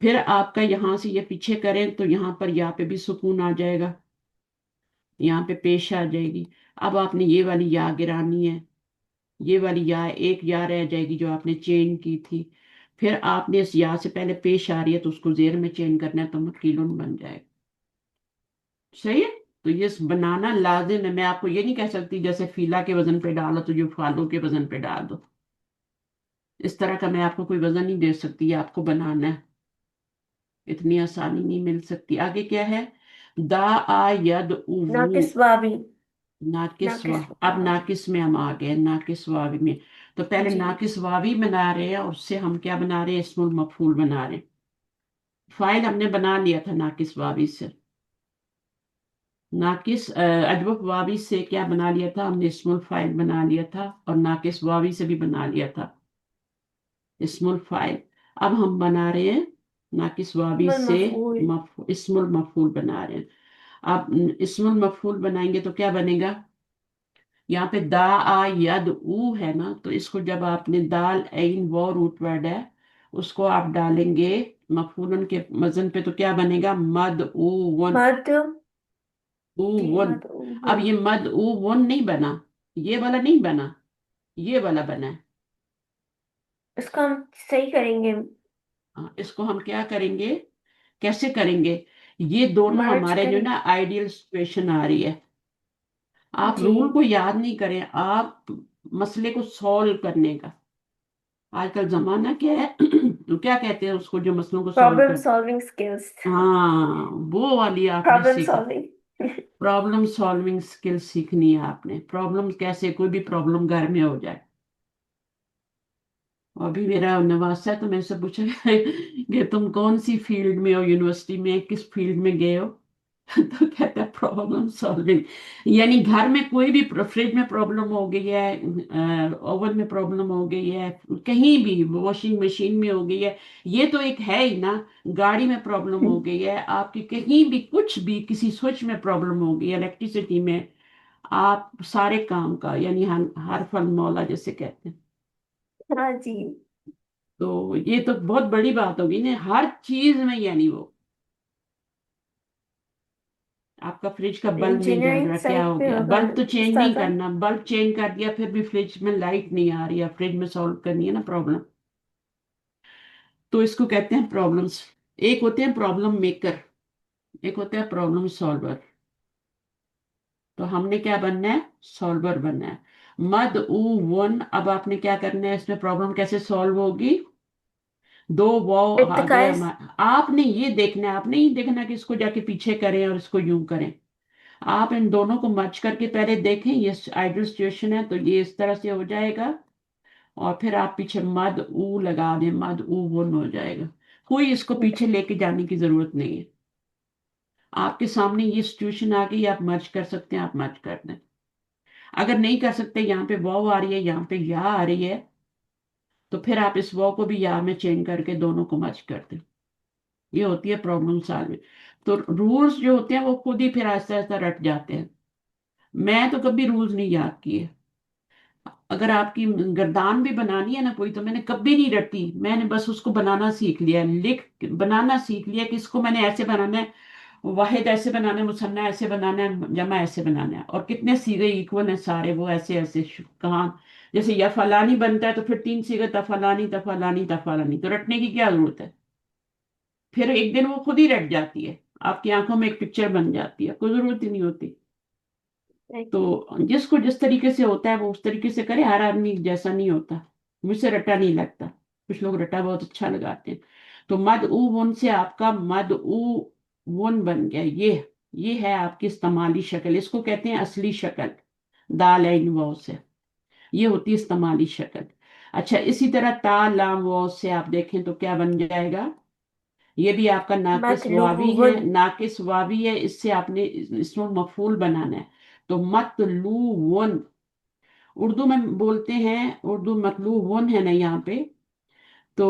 پھر آپ کا یہاں سے یہ پیچھے کریں تو یہاں پر یا پہ بھی سکون آ جائے گا، یہاں پہ پیش آ جائے گی. اب آپ نے یہ والی یا گرانی ہے، یہ والی یا ایک یا رہ جائے گی جو آپ نے چینج کی تھی. پھر آپ نے اس یا سے پہلے پیش آ رہی ہے تو اس کو زیر میں چینج کرنا ہے تو مکیلن بن جائے گا. صحیح ہے. تو یہ بنانا لازم ہے. میں آپ کو یہ نہیں کہہ سکتی جیسے فیلا کے وزن پہ ڈالو تو جو فالو کے وزن پہ ڈال دو، اس طرح کا میں آپ کو کوئی وزن نہیں دے سکتی. یہ آپ کو بنانا ہے، اتنی آسانی نہیں مل سکتی. آگے کیا ہے؟ دا آ ید او. ناقص واوی. ناقص وا. ناقص اب واو. ناقص میں ہم آ گئے، ناقص واوی میں. تو پہلے جی، ناقص واوی بنا رہے ہیں اور اس سے ہم کیا بنا رہے ہیں؟ اسم المفعول بنا رہے ہیں. فائل ہم نے بنا لیا تھا ناقص واوی سے. ناقص اجوف واوی سے کیا بنا لیا تھا ہم نے؟ اسم الفائل بنا لیا تھا. اور ناقص واوی سے بھی بنا لیا تھا اسم الفائل. اب ہم بنا رہے ہیں ناقص واوی اسم سے المفعول. اسم المفعول بنا رہے ہیں. اب اسم المفعول بنائیں گے تو کیا بنے گا؟ یہاں پہ دا آ ید او ہے نا، تو اس کو جب آپ نے دال عین وہ روٹ ورڈ ہے اس کو آپ ڈالیں گے مفعولن کے وزن پہ تو کیا بنے گا؟ مد او ون. مد. او جی، ون. مد اب اول. یہ مد او ون نہیں بنا، یہ والا نہیں بنا، یہ والا بنا ہے. اس کو ہم صحیح کریں گے، اس کو ہم کیا کریں گے، کیسے کریں گے؟ یہ دونوں مرج ہمارے جو کریں. نا آئیڈیل سچویشن آ رہی ہے. آپ جی، رول کو یاد نہیں کریں، آپ مسئلے کو سولو کرنے کا. آج کل زمانہ کیا ہے تو کیا کہتے ہیں اس کو جو مسئلوں کو سولو پرابلم کر. Solving skills. ہاں وہ والی آپ نے پرابلم سیکھ. سالونگ. پرابلم سالونگ سکل سیکھنی ہے آپ نے. پرابلم کیسے، کوئی بھی پرابلم گھر میں ہو جائے. ابھی میرا نواسا ہے تو میں سے پوچھا کہ تم کون سی فیلڈ میں ہو، یونیورسٹی میں کس فیلڈ میں گئے ہو؟ तो कहते हैं प्रॉब्लम सॉल्विंग, यानी घर में कोई भी, फ्रिज में प्रॉब्लम हो गई है, ओवन में प्रॉब्लम हो गई है, कहीं भी वॉशिंग मशीन में हो गई है, ये तो एक है ही ना। गाड़ी में प्रॉब्लम हो गई है आपकी, कहीं भी कुछ भी किसी स्विच में प्रॉब्लम हो गई है, इलेक्ट्रिसिटी में, आप सारे काम का, यानी हर फल मौला जैसे कहते हैं। हाँ जी। तो ये तो बहुत बड़ी बात होगी ना, हर चीज में, यानी वो आपका फ्रिज का बल्ब नहीं जल इंजीनियरिंग रहा, क्या साइड हो पे गया, होगा बल्ब तो चेंज नहीं उस्तादा। करना, बल्ब चेंज कर दिया फिर भी फ्रिज में लाइट नहीं आ रही है, फ्रिज में सॉल्व करनी है ना प्रॉब्लम। तो इसको कहते हैं प्रॉब्लम्स। एक होते हैं प्रॉब्लम मेकर, एक होता है प्रॉब्लम सॉल्वर। तो हमने क्या बनना है, सॉल्वर बनना है। मद उ वन, अब आपने क्या करना है, इसमें प्रॉब्लम कैसे सॉल्व होगी, दो वाव आ गए इर्तिकाज। आपने ये देखना है, आपने ये देखना कि इसको जाके पीछे करें और इसको यूं करें। आप इन दोनों को मर्ज करके पहले देखें, ये आइडियल सिचुएशन है तो ये इस तरह से हो जाएगा, और फिर आप पीछे मद ऊ लगा दें, मद ऊ वन हो जाएगा। कोई इसको पीछे लेके जाने की जरूरत नहीं है, आपके सामने ये सिचुएशन आ गई, आप मर्ज कर सकते हैं, आप मर्ज कर दें। अगर नहीं कर सकते, यहाँ पे वाव आ रही है, यहाँ पे या आ रही है, तो फिर आप इस वाव को भी या में चेंज करके दोनों को मर्ज कर दें। ये होती है प्रॉब्लम सॉल्विंग। तो रूल्स जो होते हैं वो खुद ही फिर आहिस्ता आहिस्ता रट जाते हैं। मैं तो कभी रूल्स नहीं याद किए, अगर आपकी गर्दान भी बनानी है ना कोई, तो मैंने कभी नहीं रटी, मैंने बस उसको बनाना सीख लिया, बनाना सीख लिया कि इसको मैंने ऐसे बनाना है, वाहिद ऐसे बनाना है, मुसन्ना ऐसे बनाना है, जमा ऐसे बनाना है, और कितने सीगे इक्वल हैं सारे, वो ऐसे ऐसे कहाँ, जैसे या फलानी बनता है तो फिर 3 सीगे, तफलानी तफलानी तफलानी, तो रटने की क्या जरूरत है, फिर एक दिन वो खुद ही रट जाती है, आपकी आंखों में एक पिक्चर बन जाती है, कोई जरूरत ही नहीं होती। तो जिसको जिस तरीके से होता है वो उस तरीके से करे, हर आदमी जैसा नहीं होता। मुझसे रटा नहीं लगता, कुछ लोग रटा बहुत अच्छा लगाते हैं। तो मद उ वन से आपका मद उ वन बन गया, ये है आपकी इस्तेमाली शक्ल, इसको कहते हैं असली शक्ल, दाल इन वाव से, ये होती है इस्तेमाली शक्ल। अच्छा, इसी तरह ता लाम वाव से आप देखें तो क्या बन जाएगा, ये भी आपका नाकिस वावी है, मतलूबुन। नाकिस वावी है, इससे आपने इसमें मफूल बनाना है। तो मतलूवन, उर्दू में बोलते हैं, उर्दू मतलूवन है ना यहाँ पे, तो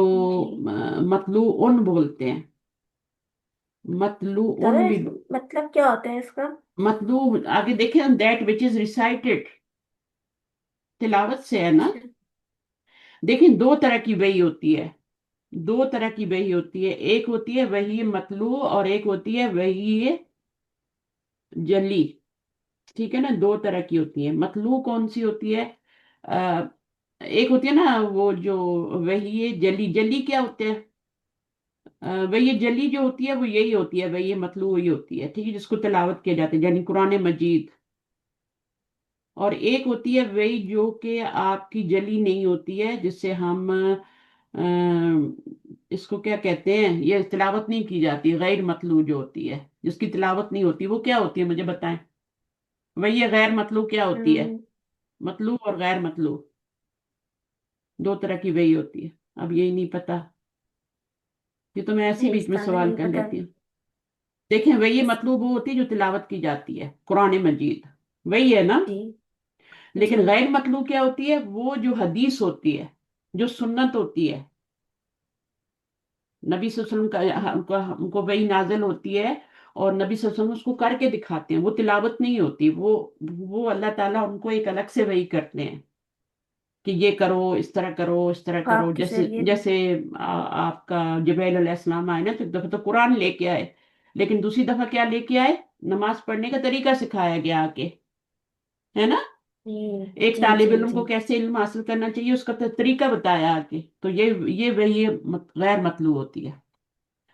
जी। मतलून बोलते हैं, मतलून दादा भी। मतलब क्या होता है इसका? मतलू, आगे देखें, दैट विच इज रिसाइटेड, तिलावत से है ना। अच्छा। देखिए दो तरह की वही होती है, दो तरह की वही होती है, एक होती है वही मतलू और एक होती है वही जली। ठीक है ना, दो तरह की होती है। मतलू कौन सी होती है, आ, एक होती है ना वो जो, वही जली, जली क्या होते हैं, वही जली जो होती है वो यही होती है, वही मतलू वही होती है, ठीक है, जिसको तिलावत किया जाता है, यानी कुरान मजीद। और एक होती है वही जो कि आपकी जली नहीं होती है, जिससे हम इसको क्या कहते हैं, ये तिलावत नहीं की जाती, गैर मतलू जो होती है, जिसकी तिलावत नहीं होती, वो क्या होती है मुझे बताएं। वही ये गैर मतलू क्या होती है, हम्म, मतलू और गैर मतलू, दो तरह की वही होती है। अब यही नहीं पता, ये तो मैं ऐसे ही नहीं बीच में उस्ताद सवाल नहीं कर पता। लेती हूँ। देखें, वही मतलू वो होती है जो तिलावत की जाती है, कुरान मजीद, वही है ना। जी। जी। लेकिन गैर मतलू क्या होती है, वो जो हदीस होती है, जो सुन्नत होती है, नबी सल्लल्लाहु अलैहि वसल्लम का, हमको वही नाजिल होती है, और नबी सल्लल्लाहु अलैहि वसल्लम उसको करके दिखाते हैं, वो तिलावत नहीं होती, वो अल्लाह ताला उनको एक अलग से वही करते हैं कि ये करो, इस तरह करो, इस तरह करो, आपके जैसे जरिए। जैसे आपका जबरील अलैहिस्सलाम आए ना, तो एक दफा तो कुरान लेके आए, लेकिन दूसरी दफा क्या लेके आए, नमाज पढ़ने का तरीका सिखाया गया आके, है ना। जी एक जी तालिब जी इल्म जी। को कैसे इल्म हासिल करना चाहिए उसका तरीका बताया आके। तो ये वही गैर मतलू होती है।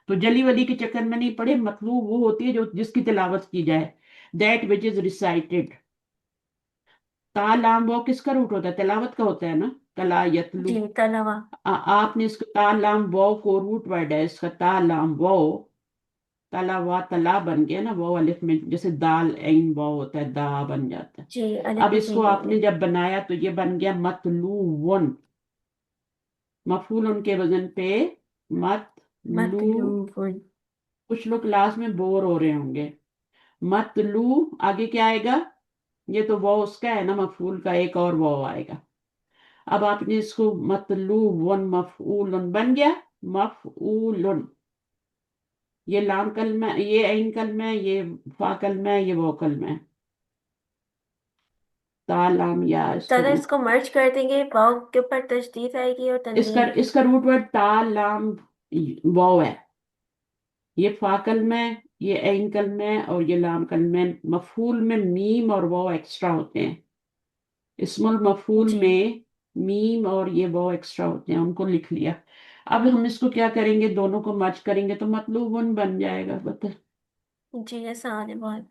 तो जली वली के चक्कर में नहीं पड़े, मतलू वो होती है जो जिसकी तिलावत की जाए, दैट विच इज रिसाइटेड। तालाम वो किसका रूट होता है, तिलावत का होता है ना, तला यतलू। जी तलावा। आपने इसका तालाम वो को रूट वर्ड है इसका, तालाम वो, तला वा तला बन गया ना, वो अलिफ में जैसे दाल ऐन वो होता है, दा बन जाता है। जी अलिफ अब में इसको सही बोल रहे आपने हैं। जब बनाया तो ये बन गया मतलूवन, मफूल उनके वजन पे मत लू। मतलूबुन। कुछ लोग क्लास में बोर हो रहे होंगे, मतलू, आगे क्या आएगा? ये तो वो उसका है ना, मफूल का एक और वो आएगा। अब आपने इसको मतलूबुन मफऊलुन बन गया, मफऊलुन। ये लाम कलमा, ये ऐन कलमा, ये फा कलमा, ये वो कलमा है। ता लाम या, इसको दादा इसको मर्ज कर देंगे, वाव के ऊपर तशदीद आएगी और इसका तनवीन। इसका रूट वर्ड ता लाम वाव है। ये फा कलमा है, ये ऐन कलमा है, और ये लाम कलमा है। मफूल में मीम और वाव एक्स्ट्रा होते हैं। इस्मुल मफूल जी में मीम और ये वो एक्स्ट्रा होते हैं, उनको लिख लिया। अब हम इसको क्या करेंगे, दोनों को मर्ज करेंगे तो मतलूबुन बन जाएगा। बता, जी आसान है बहुत।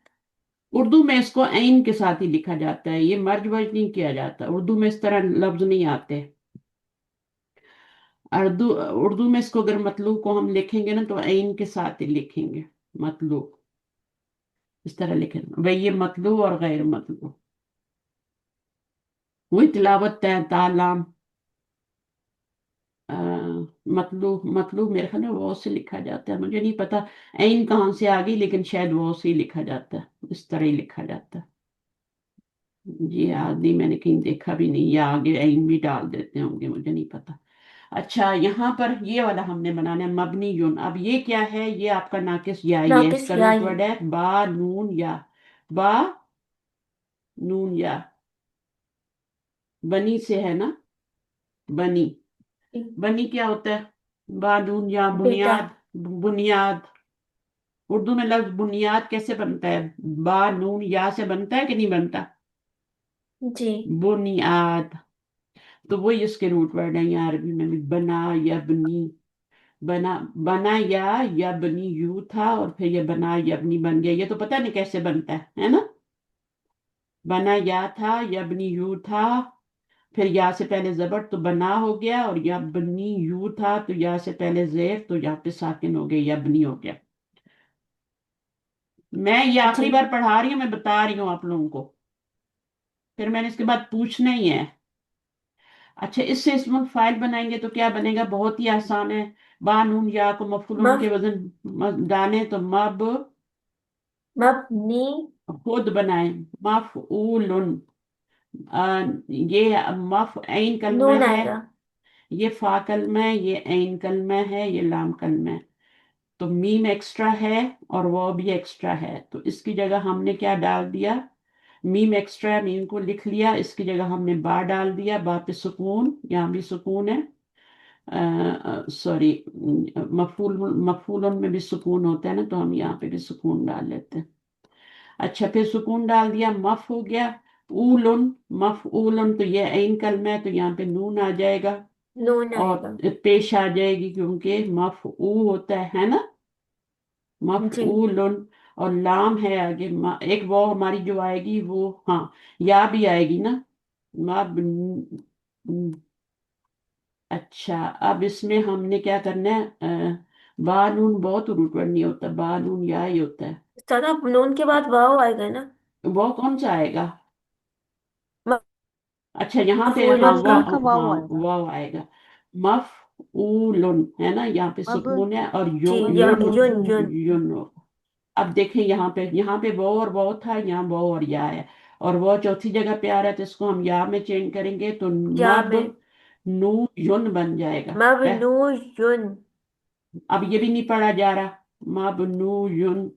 उर्दू में इसको ऐन के साथ ही लिखा जाता है, ये मर्ज वर्ज नहीं किया जाता। उर्दू में इस तरह लफ्ज नहीं आते। उर्दू उर्दू में इसको अगर मतलूब को हम लिखेंगे ना तो ऐन के साथ ही लिखेंगे, मतलूब इस तरह लिखेंगे भाई, ये मतलूब और गैर मतलूब। वही तिलावत है तालाम। मतलूब मतलूब मेरे ख्याल में वो से लिखा जाता है, मुझे नहीं पता ऐन कहाँ से आ गई, लेकिन शायद वो से ही लिखा जाता है, इस तरह ही लिखा जाता है। ये आदि मैंने कहीं देखा भी नहीं, या आगे ऐन भी डाल देते होंगे, मुझे नहीं पता। अच्छा, यहाँ पर ये वाला हमने बनाना है मबनी यून। अब ये क्या है, ये आपका नाकिस या, ये नाकिस इसका या रूट ही। वर्ड है बा नून या। बा नून या, बनी से है ना, बनी। बनी क्या होता है? बा नून या, बेटा। बुनियाद। बुनियाद। उर्दू में लफ्ज बुनियाद कैसे बनता है? बा नून या से बनता है कि नहीं बनता? जी बुनियाद। तो वही इसके रूट वर्ड है यहाँ अरबी में भी, बना या बनी। बना, बना या बनी यू था, और फिर ये बना या बनी बन गया। ये तो पता नहीं कैसे बनता है ना? बना या था, या बनी यू था, फिर या से पहले जबर तो बना हो गया, और या बनी यू था तो या से पहले जेर, तो यहाँ पे साकिन हो गया, या बनी हो गया। मैं ये जी। आखिरी बार पढ़ा रही हूँ, मैं बता रही हूँ आप लोगों को, फिर मैंने इसके बाद पूछना ही है। अच्छा, इससे इस्मुल फाइल बनाएंगे तो क्या बनेगा? बहुत ही आसान है। बा नून या को मफूलन मफ के वजन डालें तो मब, मबनी। खुद बनाए मफऊलुन। ये मफ ऐन कलमा नून है, आएगा। ये फा कलमा है, ये ऐन कलमा है, ये लाम कलमा है। तो मीम एक्स्ट्रा है और वो भी एक्स्ट्रा है, तो इसकी जगह हमने क्या डाल दिया? मीम एक्स्ट्रा है, मीम को लिख लिया, इसकी जगह हमने बा डाल दिया। बा पे सुकून, यहाँ भी सुकून है। सॉरी, मफूल मफूलन में भी सुकून होता है ना, तो हम यहाँ पे भी सुकून डाल लेते हैं। अच्छा, फिर सुकून डाल दिया, मफ हो गया। ऊलन, मफ ऊलन, तो ये ऐन कलमा है, तो यहाँ पे नून आ जाएगा नून और आएगा। पेश आ जाएगी, क्योंकि मफ ऊ होता है ना, मफ जी ऊलन। और लाम है आगे, एक वो हमारी जो आएगी वो, हाँ, या भी आएगी ना, मब। अच्छा, अब इसमें हमने क्या करना है? बा नून बहुत रूट वर्ड नहीं होता, बा नून या ही होता है। दादा नून के बाद वाव आएगा ना। वो कौन सा आएगा? अच्छा, यहाँ पे हाँ, मफूलन वो, का। मफूल का हाँ, वाव आएगा। वो आएगा। मफ ऊलन है ना, यहाँ पे अब सुकून है, और जी या युन, युन युन। युन। अब देखें, यहाँ पे वो और वो था, यहाँ वो और या है, और वो चौथी जगह पे आ रहा है, तो इसको हम या में चेंज करेंगे तो या मब में नू युन बन जाएगा। मबनू युन। अब ये भी नहीं पढ़ा जा रहा, मब नू युन।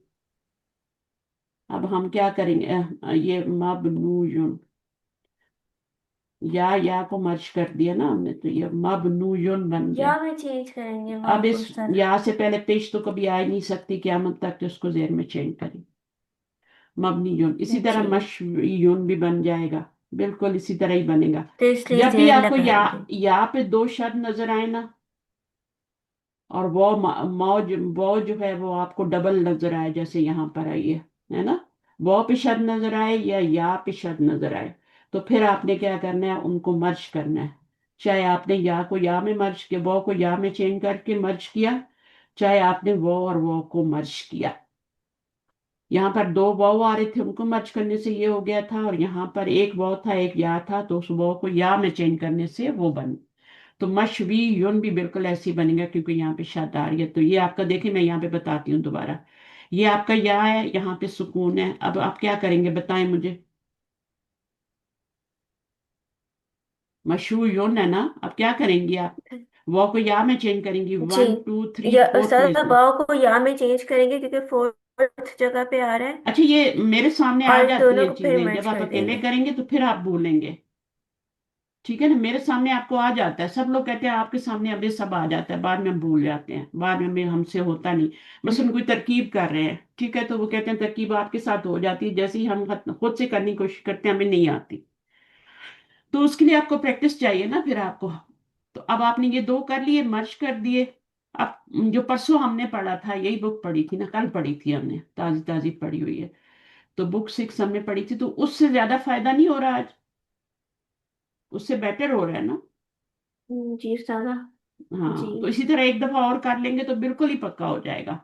अब हम क्या करेंगे? ये मब नू युन, या को मर्ज कर दिया ना हमने, तो ये मब नू युन बन गया। या में चेंज करेंगे अब वाव को इस सर। या से पहले पेश तो कभी आ ही नहीं सकती क्यामत तक, तो उसको जेर में चेंज करें, मबनी यून। इसी तरह जी मशयून भी बन जाएगा, बिल्कुल इसी तरह ही बनेगा। तो इसलिए जब भी जेर आपको लगाएंगे। या पे दो शब्द नजर आए ना, और वो मौज, वो जो है वो आपको डबल नजर आए, जैसे यहाँ पर आई है ना, वो पे शब्द नजर आए या पे शब्द नजर आए, तो फिर आपने क्या करना है? उनको मर्ज करना है। चाहे आपने या को या में मर्ज किया, वो को या में चेंज करके मर्ज किया, चाहे आपने वो और वो को मर्ज किया। यहाँ पर दो वाव आ रहे थे, उनको मर्ज करने से ये हो गया था, और यहाँ पर एक वाव था एक या था, तो उस वाव को या में चेंज करने से वो बन। तो मशवी युन भी बिल्कुल ऐसी बनेगा, क्योंकि यहाँ पे शद आ रही है। तो ये आपका देखें, मैं यहाँ पे बताती हूँ दोबारा। یہ آپ کا یا ہے، یہاں پہ سکون ہے، اب آپ کیا کریں گے بتائیں مجھے؟ مشہور یون ہے نا، اب کیا کریں گی آپ؟ واو کو یا میں چینج کریں گی، جی 1 2 3 یا 4 استاذہ پلیس میں۔ باؤ کو یا میں چینج کریں گے کیونکہ فورتھ جگہ پہ آ رہا ہے، اچھا یہ میرے سامنے آ اور جاتی دونوں ہیں کو پھر چیزیں، مرج جب آپ کر دیں اکیلے گے۔ کریں گے تو پھر آپ بھولیں گے، ٹھیک ہے نا؟ میرے سامنے آپ کو آ جاتا ہے، سب لوگ کہتے ہیں آپ کے سامنے اب یہ سب آ جاتا ہے، بعد میں ہم بھول جاتے ہیں، بعد میں ہم سے ہوتا نہیں۔ بس ان کوئی ترکیب کر رہے ہیں، ٹھیک ہے، تو وہ کہتے ہیں ترکیب آپ کے ساتھ ہو جاتی ہے، جیسے ہی ہم خود سے کرنے کی کوشش کرتے ہیں ہمیں نہیں آتی، تو اس کے لیے آپ کو پریکٹس چاہیے نا پھر آپ کو۔ تو اب آپ نے یہ دو کر لیے، مرج کر دیے۔ اب جو پرسوں ہم نے پڑھا تھا، یہی بک پڑھی تھی نا، کل پڑھی تھی ہم نے، تازی تازی پڑھی ہوئی ہے، تو بک 6 ہم نے پڑھی تھی، تو اس سے زیادہ فائدہ نہیں ہو رہا آج، اس سے بیٹر ہو رہا ہے نا؟ جی استاذہ، ہاں جی تو اسی طرح ایک دفعہ اور کر لیں گے تو بالکل ہی پکا ہو جائے گا،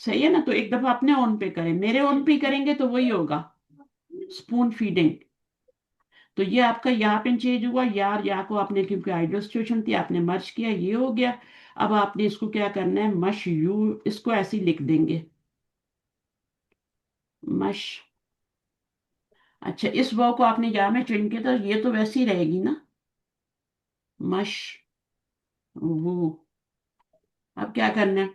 صحیح ہے نا؟ تو ایک دفعہ اپنے اون پہ کریں، میرے اون پہ ہی کریں گے تو وہی ہوگا، اسپون فیڈنگ۔ تو یہ آپ کا یہاں پہ چینج ہوا، یار یا کو آپ نے کیونکہ آئیڈل سچویشن تھی آپ نے مرچ کیا، یہ ہو گیا۔ اب آپ نے اس کو کیا کرنا ہے، مش یو، اس کو ایسے ہی لکھ دیں گے، مش۔ اچھا اس واو کو آپ نے یا میں چینج کیا تھا، یہ تو ویسے ہی رہے گی نا، مش وہ۔ اب کیا کرنا ہے؟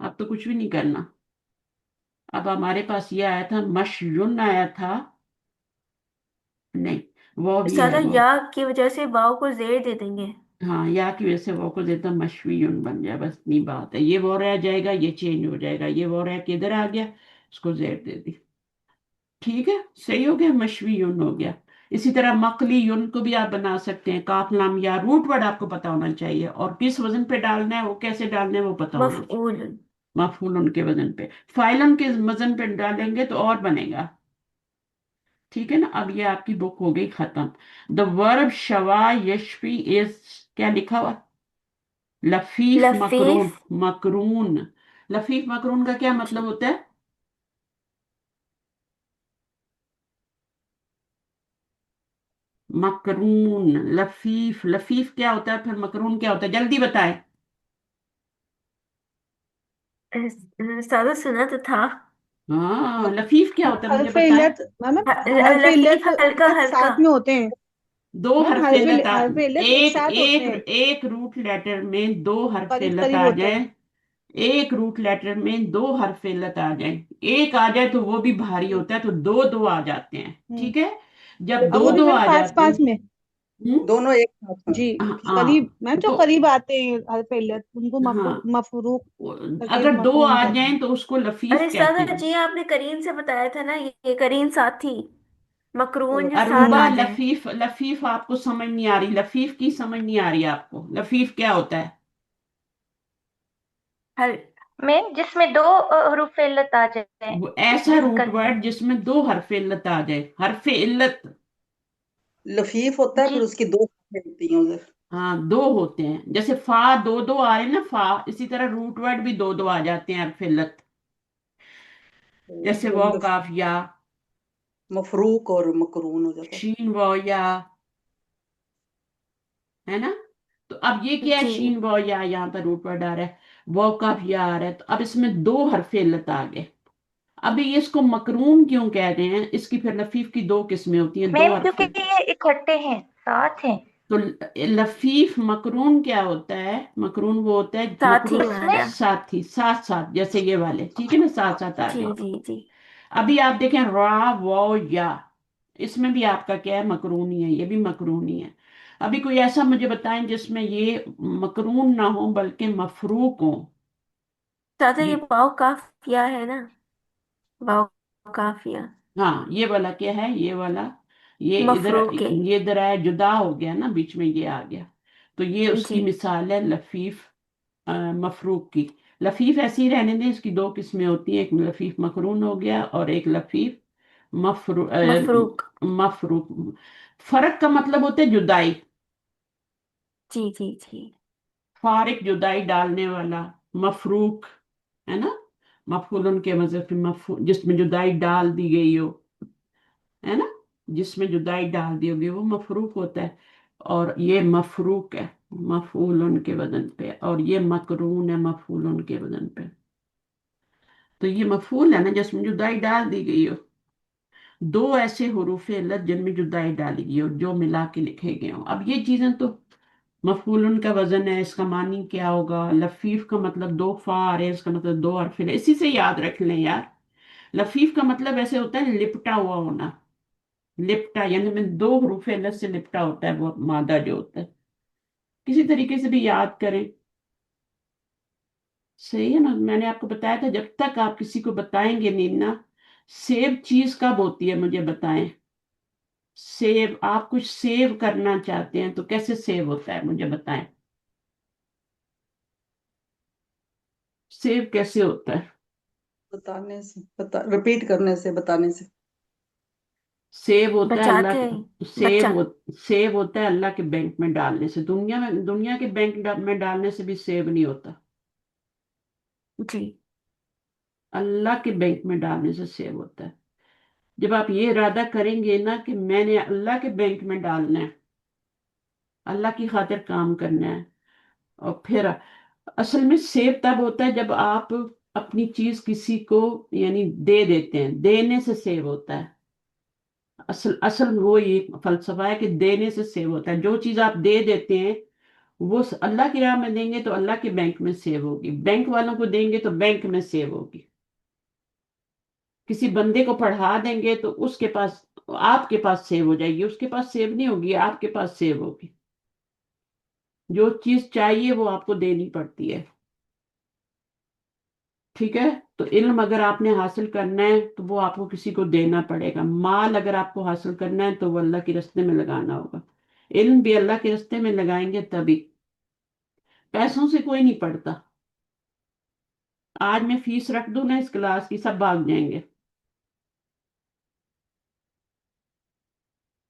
اب تو کچھ بھی نہیں کرنا، اب ہمارے پاس یہ آیا تھا مش یون آیا تھا، نہیں وہ بھی ہے استاذہ وہ، یا کی وجہ سے واؤ کو زیر دے دیں گے۔ ہاں یا کی وجہ سے وہ کو دیتا مشوی یون بن جائے، بس اتنی بات ہے، یہ وہ رہ جائے گا، یہ چینج ہو جائے گا، یہ وہ رہ کے ادھر آ گیا، اس کو زیر دے دی، ٹھیک ہے، صحیح ہو گیا، مشوی یون ہو گیا۔ اسی طرح مقلی یون کو بھی آپ بنا سکتے ہیں، کاف لام یا، روٹ ورڈ آپ کو پتا ہونا چاہیے، اور کس وزن پہ ڈالنا ہے، وہ کیسے ڈالنا ہے وہ پتا ہونا چاہیے، مفعول۔ مفعول ان کے وزن پہ، فائل ان کے وزن پہ ڈالیں گے تو اور بنے گا، ٹھیک ہے نا؟ اب یہ آپ کی بک ہو گئی ختم۔ دا ورب شوا یشفی از، کیا لکھا ہوا؟ لفیف مکرون، لفیف، مکرون۔ لفیف مکرون کا کیا جی مطلب ہوتا ہے؟ مکرون، لفیف، لفیف کیا ہوتا ہے، پھر مکرون کیا ہوتا ہے، جلدی بتائیں۔ استاذہ سنا تو تھا۔ ہاں لفیف کیا ہوتا ہے مجھے حرف بتائیں۔ علت میم، حرف لفیف علت ہلکا ایک ہلکا، ساتھ میں ہوتے ہیں دو میم، حرف حرف علت حرف علت ایک ایک ساتھ ایک ہوتے ہیں، ایک روٹ لیٹر میں دو حرف قریب علت قریب آ ہوتے جائیں، ہیں۔ ایک روٹ لیٹر میں دو حرف علت آ جائیں، ایک آ جائے تو وہ بھی بھاری ہوتا ہے، تو دو دو آ جاتے ہیں، ہوں، ٹھیک ہے؟ جب اور دو وہ بھی دو میم آ پانچ جاتے ہیں، پانچ میں، دونوں ایک ساتھ ہیں۔ جی، ہاں قریب میم جو تو قریب آتے ہیں حرف علت ان کو ہاں مفروق کر کے اگر دو مفہوم آ کہتے ہیں۔ جائیں تو اس کو ارے لفیف کہتے استاذہ ہیں۔ جی آپ نے کریم سے بتایا تھا نا، یہ کریم ساتھ تھی، مکرون جو ساتھ اروبا آ جائیں۔ لفیف، لفیف آپ کو سمجھ نہیں آ رہی، لفیف کی سمجھ نہیں آ رہی آپ کو، لفیف کیا ہوتا ہے؟ ہر میم جس میں دو حروف علت آ جائے وہ ایسا مل روٹ کر کے۔ ورڈ جس میں دو حرف علت آ جائے، حرف علت، لفیف ہوتا ہے، جی پھر اس کی دو صفحیں ہوتی ہیں ادھر۔ ہاں دو ہوتے ہیں، جیسے فا دو دو آ رہے ہیں نا فا، اسی طرح روٹ ورڈ بھی دو دو آ جاتے ہیں حرف علت، تو جیسے وہ واو کاف یا، مفروق اور مکرون ہو جاتا ہے۔ شین واو یا، ہے نا؟ تو اب یہ کیا ہے، جی شین واو یا، یہاں پر روٹ ورڈ آ رہا ہے، واو کاف یا آ رہا ہے، تو اب اس میں دو حرف علت آ گئے۔ ابھی یہ اس کو مکرون کیوں کہتے ہیں، اس کی پھر لفیف کی دو قسمیں ہوتی ہیں، دو میم حرف۔ کیونکہ یہ اکٹھے ہیں، ساتھ ہیں، تو لفیف مکرون کیا ہوتا ہے، مکرون وہ ہوتا ہے ساتھ ہی مکرون اس میں مانا۔ ساتھی، ساتھ ساتھ، جیسے یہ والے، ٹھیک ہے نا، ساتھ ساتھ آ جی گئے۔ جی جی ابھی آپ دیکھیں را واو یا، اس میں بھی آپ کا کیا ہے، مکرون ہی ہے، یہ بھی مکرون ہی ہے۔ ابھی کوئی ایسا مجھے بتائیں جس میں یہ مکرون نہ ہو بلکہ مفروق ہو، استاذہ یہ یہ واؤ کافیہ ہے نا، واؤ کافیہ ہاں یہ والا کیا ہے، یہ والا، یہ ادھر، مفروق ہے۔ یہ ادھر آیا، جدا ہو گیا نا، بیچ میں یہ آ گیا، تو یہ اس جی کی مثال ہے لفیف مفروق کی۔ لفیف ایسے ہی رہنے دیں، اس کی دو قسمیں ہوتی ہیں، ایک لفیف مقرون ہو گیا اور ایک لفیف مفروق، مفروق۔ فرق کا مطلب ہوتا ہے جدائی، جی جی جی فارق جدائی ڈالنے والا، مفروق ہے نا، مفعول ان کے مذہب جس میں جدائی ڈال دی گئی ہو، ہے نا، جس میں جدائی ڈال دی ہوگی وہ مفروق ہوتا ہے، اور یہ مفروق ہے مفعول ان کے وزن پہ، اور یہ مکرون ہے مفعول ان کے وزن پہ، تو یہ مفعول ہے نا جس میں جدائی ڈال دی گئی ہو، دو ایسے حروف علت جن میں جدائی ڈالی گئی ہو جو ملا کے لکھے گئے ہوں. اب یہ چیزیں تو مفعول کا وزن ہے، اس کا معنی کیا ہوگا، لفیف کا مطلب دو فا آ رہے ہیں، اس کا مطلب دو حرف ہے، اسی سے یاد رکھ لیں یار. لفیف کا مطلب ایسے ہوتا ہے لپٹا ہوا ہونا، لپٹا یعنی میں دو حروف علت سے لپٹا ہوتا ہے وہ مادہ جو ہوتا ہے. کسی طریقے سے بھی یاد کریں. صحیح ہے نا، میں نے آپ کو بتایا تھا جب تک آپ کسی کو بتائیں گے نہیں نا سیو چیز کب ہوتی ہے مجھے بتائیں. سیو، آپ کچھ سیو کرنا چاہتے ہیں تو کیسے سیو ہوتا ہے مجھے بتائیں. سیو کیسے ہوتا ہے؟ بتانے سے، ریپیٹ کرنے سے، بتانے سے. سیو ہوتا ہے اللہ بچاتے کے، ہیں سیو بچہ. سیو ہوتا ہے اللہ کے بینک میں ڈالنے سے. دنیا کے بینک میں ڈالنے سے بھی سیو نہیں ہوتا، جی. اللہ کے بینک میں ڈالنے سے سیو ہوتا ہے. جب آپ یہ ارادہ کریں گے نا کہ میں نے اللہ کے بینک میں ڈالنا ہے، اللہ کی خاطر کام کرنا ہے، اور پھر اصل میں سیو تب ہوتا ہے جب آپ اپنی چیز کسی کو یعنی دے دیتے ہیں، دینے سے سیو ہوتا ہے. اصل وہ یہ فلسفہ ہے کہ دینے سے سیو ہوتا ہے. جو چیز آپ دے دیتے ہیں وہ اللہ کی راہ میں دیں گے تو اللہ کے بینک میں سیو ہوگی، بینک والوں کو دیں گے تو بینک میں سیو ہوگی. کسی بندے کو پڑھا دیں گے تو اس کے پاس، آپ کے پاس سیو ہو جائے گی، اس کے پاس سیو نہیں ہوگی، آپ کے پاس سیو ہوگی. جو چیز چاہیے وہ آپ کو دینی پڑتی ہے. ٹھیک ہے، تو علم اگر آپ نے حاصل کرنا ہے تو وہ آپ کو کسی کو دینا پڑے گا. مال اگر آپ کو حاصل کرنا ہے تو وہ اللہ کے راستے میں لگانا ہوگا. علم بھی اللہ کے راستے میں لگائیں گے تبھی. پیسوں سے کوئی نہیں پڑھتا. آج میں فیس رکھ دوں نا اس کلاس کی، سب بھاگ جائیں گے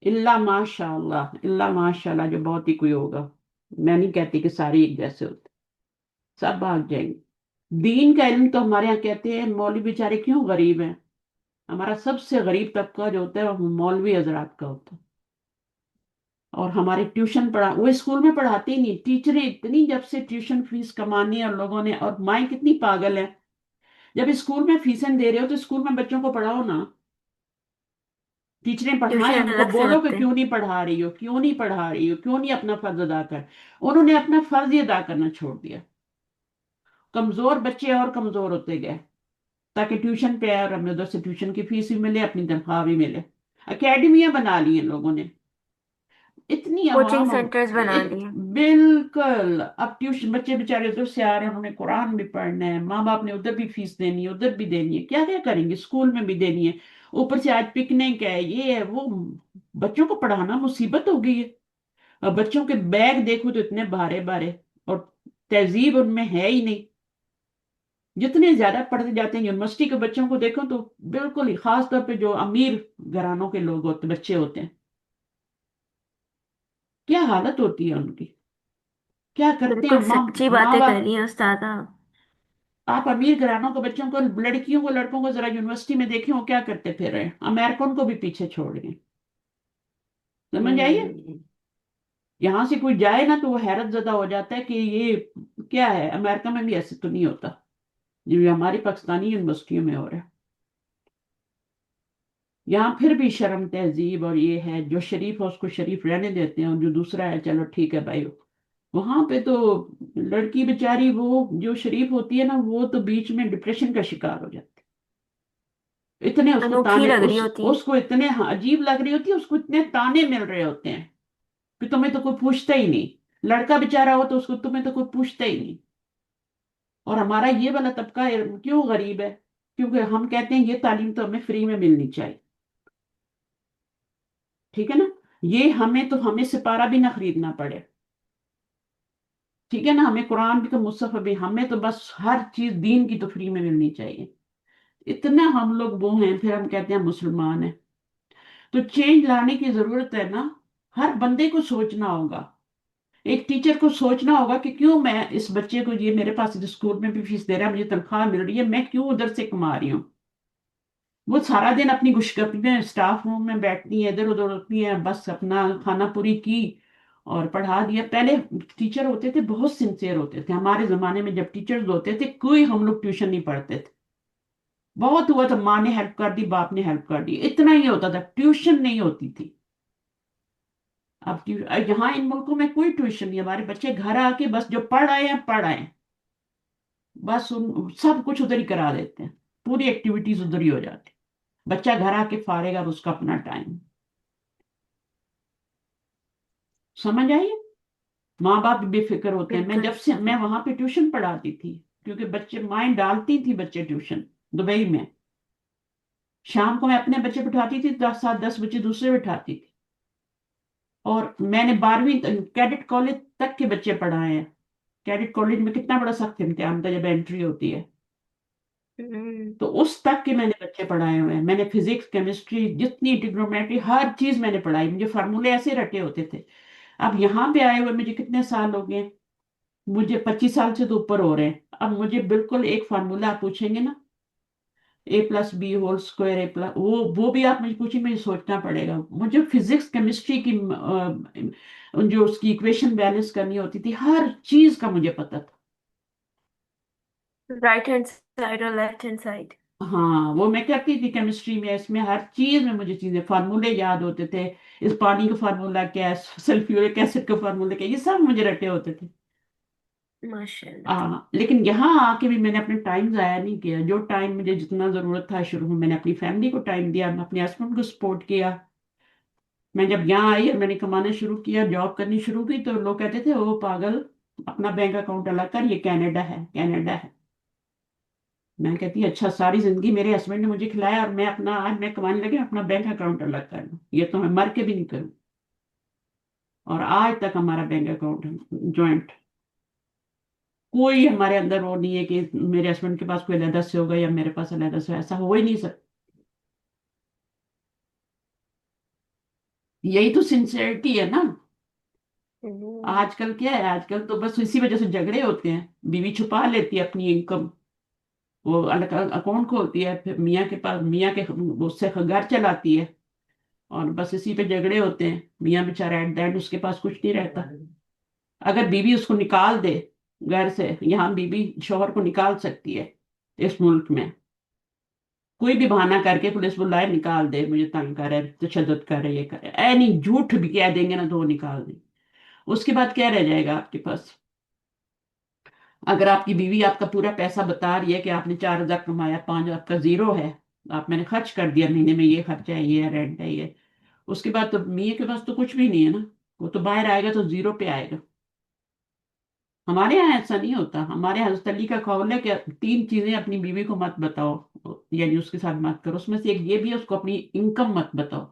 اللہ ماشاء اللہ، اللہ ماشاء اللہ جو بہت ہی کوئی ہوگا. میں نہیں کہتی کہ سارے ایک جیسے ہوتے، سب بھاگ جائیں گے. دین کا علم تو ہمارے یہاں کہتے ہیں مولوی بیچارے کیوں غریب ہیں. ہمارا سب سے غریب طبقہ جو ہوتا ہے وہ مولوی حضرات کا ہوتا ہے. اور ہمارے ٹیوشن پڑھا، وہ اسکول میں پڑھاتے ہی نہیں. ٹیچریں اتنی جب سے ٹیوشن فیس کمانی اور لوگوں نے، اور مائیں کتنی پاگل ہے. جب اسکول میں فیسیں دے رہے ہو تو اسکول میں بچوں کو پڑھاؤ نا. ٹیچریں پڑھائیں، ٹیوشن ان کو الگ سے بولو کہ رکھتے ہیں. کیوں نہیں پڑھا رہی ہو، کیوں نہیں پڑھا رہی ہو، کیوں نہیں اپنا فرض ادا کر. انہوں نے اپنا فرض ہی ادا کرنا چھوڑ دیا. کمزور بچے اور کمزور ہوتے گئے تاکہ ٹیوشن پہ آئے اور ہمیں ادھر سے ٹیوشن کی فیس بھی ملے، اپنی تنخواہ بھی ملے. اکیڈمیاں بنا لی ہیں لوگوں نے، اتنی کوچنگ عوام سینٹرز بنا لیے. بالکل. اب ٹیوشن بچے بےچارے ادھر سے آ رہے ہیں، انہوں نے قرآن بھی پڑھنا ہے، ماں باپ نے ادھر بھی فیس دینی ہے، ادھر بھی دینی ہے، کیا کیا کریں گے، اسکول میں بھی دینی ہے. اوپر سے آج پکنک ہے، یہ ہے وہ. بچوں کو پڑھانا مصیبت ہو گئی ہے. اور بچوں کے بیگ دیکھو تو اتنے بھارے بھارے، اور تہذیب ان میں ہے ہی نہیں. جتنے زیادہ پڑھتے جاتے ہیں یونیورسٹی کے بچوں کو دیکھو تو بالکل ہی، خاص طور پہ جو امیر گھرانوں کے لوگ ہوتے بچے ہوتے ہیں، کیا حالت ہوتی ہے ان کی. کیا کرتے ہیں بالکل ماں سچی ماں باتیں باپ. کر رہی ہیں استاذہ. آپ امیر گھرانوں کے بچوں کو، لڑکیوں کو لڑکوں کو ذرا یونیورسٹی میں دیکھیں وہ کیا کرتے پھر رہے ہیں. امیرکن کو بھی پیچھے چھوڑ گئے. سمجھ آئیے. ہوں. یہاں سے کوئی جائے نا تو وہ حیرت زدہ ہو جاتا ہے کہ یہ کیا ہے، امریکہ میں بھی ایسے تو نہیں ہوتا جو ہماری پاکستانی یونیورسٹیوں میں ہو رہا ہے. یہاں پھر بھی شرم تہذیب اور یہ ہے، جو شریف ہے اس کو شریف رہنے دیتے ہیں، اور جو دوسرا ہے چلو ٹھیک ہے بھائی. وہاں پہ تو لڑکی بیچاری وہ جو شریف ہوتی ہے نا وہ تو بیچ میں ڈپریشن کا شکار ہو جاتی ہے. اتنے اس کو انوکھی تانے، لگ رہی ہوتی ہیں. اس کو اتنے عجیب لگ رہی ہوتی ہے، اس کو اتنے تانے مل رہے ہوتے ہیں کہ تمہیں تو کوئی پوچھتا ہی نہیں. لڑکا بیچارہ ہو تو اس کو تمہیں تو کوئی پوچھتا ہی نہیں. اور ہمارا یہ والا طبقہ کیوں غریب ہے؟ کیونکہ ہم کہتے ہیں یہ تعلیم تو ہمیں فری میں ملنی چاہیے. ٹھیک ہے نا، یہ ہمیں سپارہ بھی نہ خریدنا پڑے. ٹھیک ہے نا، ہمیں قرآن بھی تو مصحف بھی، ہمیں تو بس ہر چیز دین کی تو فری میں ملنی چاہیے. اتنا ہم لوگ وہ ہیں، پھر ہم کہتے ہیں مسلمان ہیں. تو چینج لانے کی ضرورت ہے نا. ہر بندے کو سوچنا ہوگا. ایک ٹیچر کو سوچنا ہوگا کہ کیوں میں اس بچے کو، یہ میرے پاس اسکول میں بھی فیس دے رہا ہے، مجھے تنخواہ مل رہی ہے، میں کیوں ادھر سے کما رہی ہوں. وہ سارا دن اپنی گشگپی میں اسٹاف روم میں بیٹھتی ہیں، ادھر ادھر ہوتی ہیں، بس اپنا کھانا پوری کی اور پڑھا دیا. پہلے ٹیچر ہوتے تھے بہت سنسیئر ہوتے تھے. ہمارے زمانے میں جب ٹیچرز ہوتے تھے کوئی ہم لوگ ٹیوشن نہیں پڑھتے تھے. बहुत हुआ तो माँ ने हेल्प कर दी, बाप ने हेल्प कर दी, इतना ही होता था, ट्यूशन नहीं होती थी। अब यहाँ इन मुल्कों में कोई ट्यूशन नहीं, हमारे बच्चे घर आके बस जो पढ़ आए हैं पढ़ आए हैं, बस उन सब कुछ उधर ही करा देते हैं, पूरी एक्टिविटीज उधर ही हो जाती, बच्चा घर आके फारेगा और उसका अपना टाइम। समझ आई? माँ बाप भी बेफिक्र होते हैं। मैं बिल्कुल। जब से मैं वहां पे ट्यूशन पढ़ाती थी, क्योंकि बच्चे माएं डालती थी बच्चे ट्यूशन दुबई में, शाम को मैं अपने बच्चे बिठाती थी, 10 7 10 बच्चे दूसरे बिठाती थी। और मैंने 12वीं कैडेट कॉलेज तक के बच्चे पढ़ाए हैं। कैडेट कॉलेज में कितना बड़ा सख्त इम्तिहान था जब एंट्री होती है, हम्म। तो उस तक के मैंने बच्चे पढ़ाए हुए हैं। मैंने फिजिक्स केमिस्ट्री जितनी ट्रिग्नोमेट्री हर चीज मैंने पढ़ाई, मुझे फार्मूले ऐसे रटे होते थे। अब यहाँ पे आए हुए मुझे कितने साल हो गए, मुझे 25 साल से तो ऊपर हो रहे हैं। अब मुझे बिल्कुल एक फार्मूला आप पूछेंगे ना, A+B² A+, वो भी आप मुझे पूछेंगे, मुझे सोचना पड़ेगा। मुझे फिजिक्स केमिस्ट्री की जो उसकी इक्वेशन बैलेंस करनी होती थी, हर चीज का मुझे पता था। राइट हैंड साइड और लेफ्ट हैंड साइड। हाँ वो मैं करती थी केमिस्ट्री में, इसमें हर चीज में मुझे चीजें फार्मूले याद होते थे। इस पानी का फार्मूला क्या है, सल्फ्यूरिक एसिड का फार्मूला क्या है, ये सब मुझे रटे होते थे। माशाल्लाह। लेकिन यहाँ आके भी मैंने अपने टाइम जाया नहीं किया। जो टाइम मुझे जितना जरूरत था शुरू में, मैंने अपनी फैमिली को टाइम दिया, मैं अपने हस्बैंड को सपोर्ट किया। मैं जब यहाँ आई और मैंने कमाना शुरू किया, जॉब करनी शुरू की, तो लोग कहते थे ओ पागल, अपना बैंक अकाउंट अलग कर, ये कनाडा है, कनाडा है। मैं कहती अच्छा, सारी जिंदगी मेरे हस्बैंड ने मुझे खिलाया और मैं अपना, आज मैं कमाने लगी अपना बैंक अकाउंट अलग कर लूं, ये तो मैं मर के भी नहीं करूं। और आज तक हमारा बैंक अकाउंट ज्वाइंट, कोई हमारे अंदर वो नहीं है कि मेरे हस्बैंड के पास कोई अलग से होगा या मेरे पास अलग से, ऐसा हो ही नहीं सकता। यही तो सिंसियरिटी है ना। हम्म। आजकल क्या है, आजकल तो बस इसी वजह से झगड़े होते हैं। बीवी छुपा लेती है अपनी इनकम, वो अलग अकाउंट खोलती है, फिर मियाँ के पास, मियाँ के उससे घर चलाती है, और बस इसी पे झगड़े होते हैं। मियाँ बेचारा एट द एंड उसके पास कुछ नहीं रहता। अगर बीवी उसको निकाल दे घर से, यहाँ बीवी शोहर को निकाल सकती है इस मुल्क में, कोई भी बहाना करके पुलिस बुलाए निकाल दे, मुझे तंग कर रहा है, तशद्दुद कर रहा है, ये कर रहा है, नहीं झूठ भी कह देंगे ना तो वो निकाल देंगे। उसके बाद क्या रह जाएगा आपके पास? अगर आपकी बीवी आपका पूरा पैसा बता रही है कि आपने 4,000 कमाया, 5 आपका जीरो है, आप मैंने खर्च कर दिया, महीने में ये खर्चा है, ये रेंट है, ये, उसके बाद तो मियाँ के पास तो कुछ भी नहीं है ना, वो तो बाहर आएगा तो जीरो पे आएगा। हमारे यहाँ ऐसा नहीं होता। हमारे यहाँ तली का कौल है कि 3 चीजें अपनी बीवी को मत बताओ, यानी उसके साथ मत करो, उसमें से एक ये भी है, उसको अपनी इनकम मत बताओ,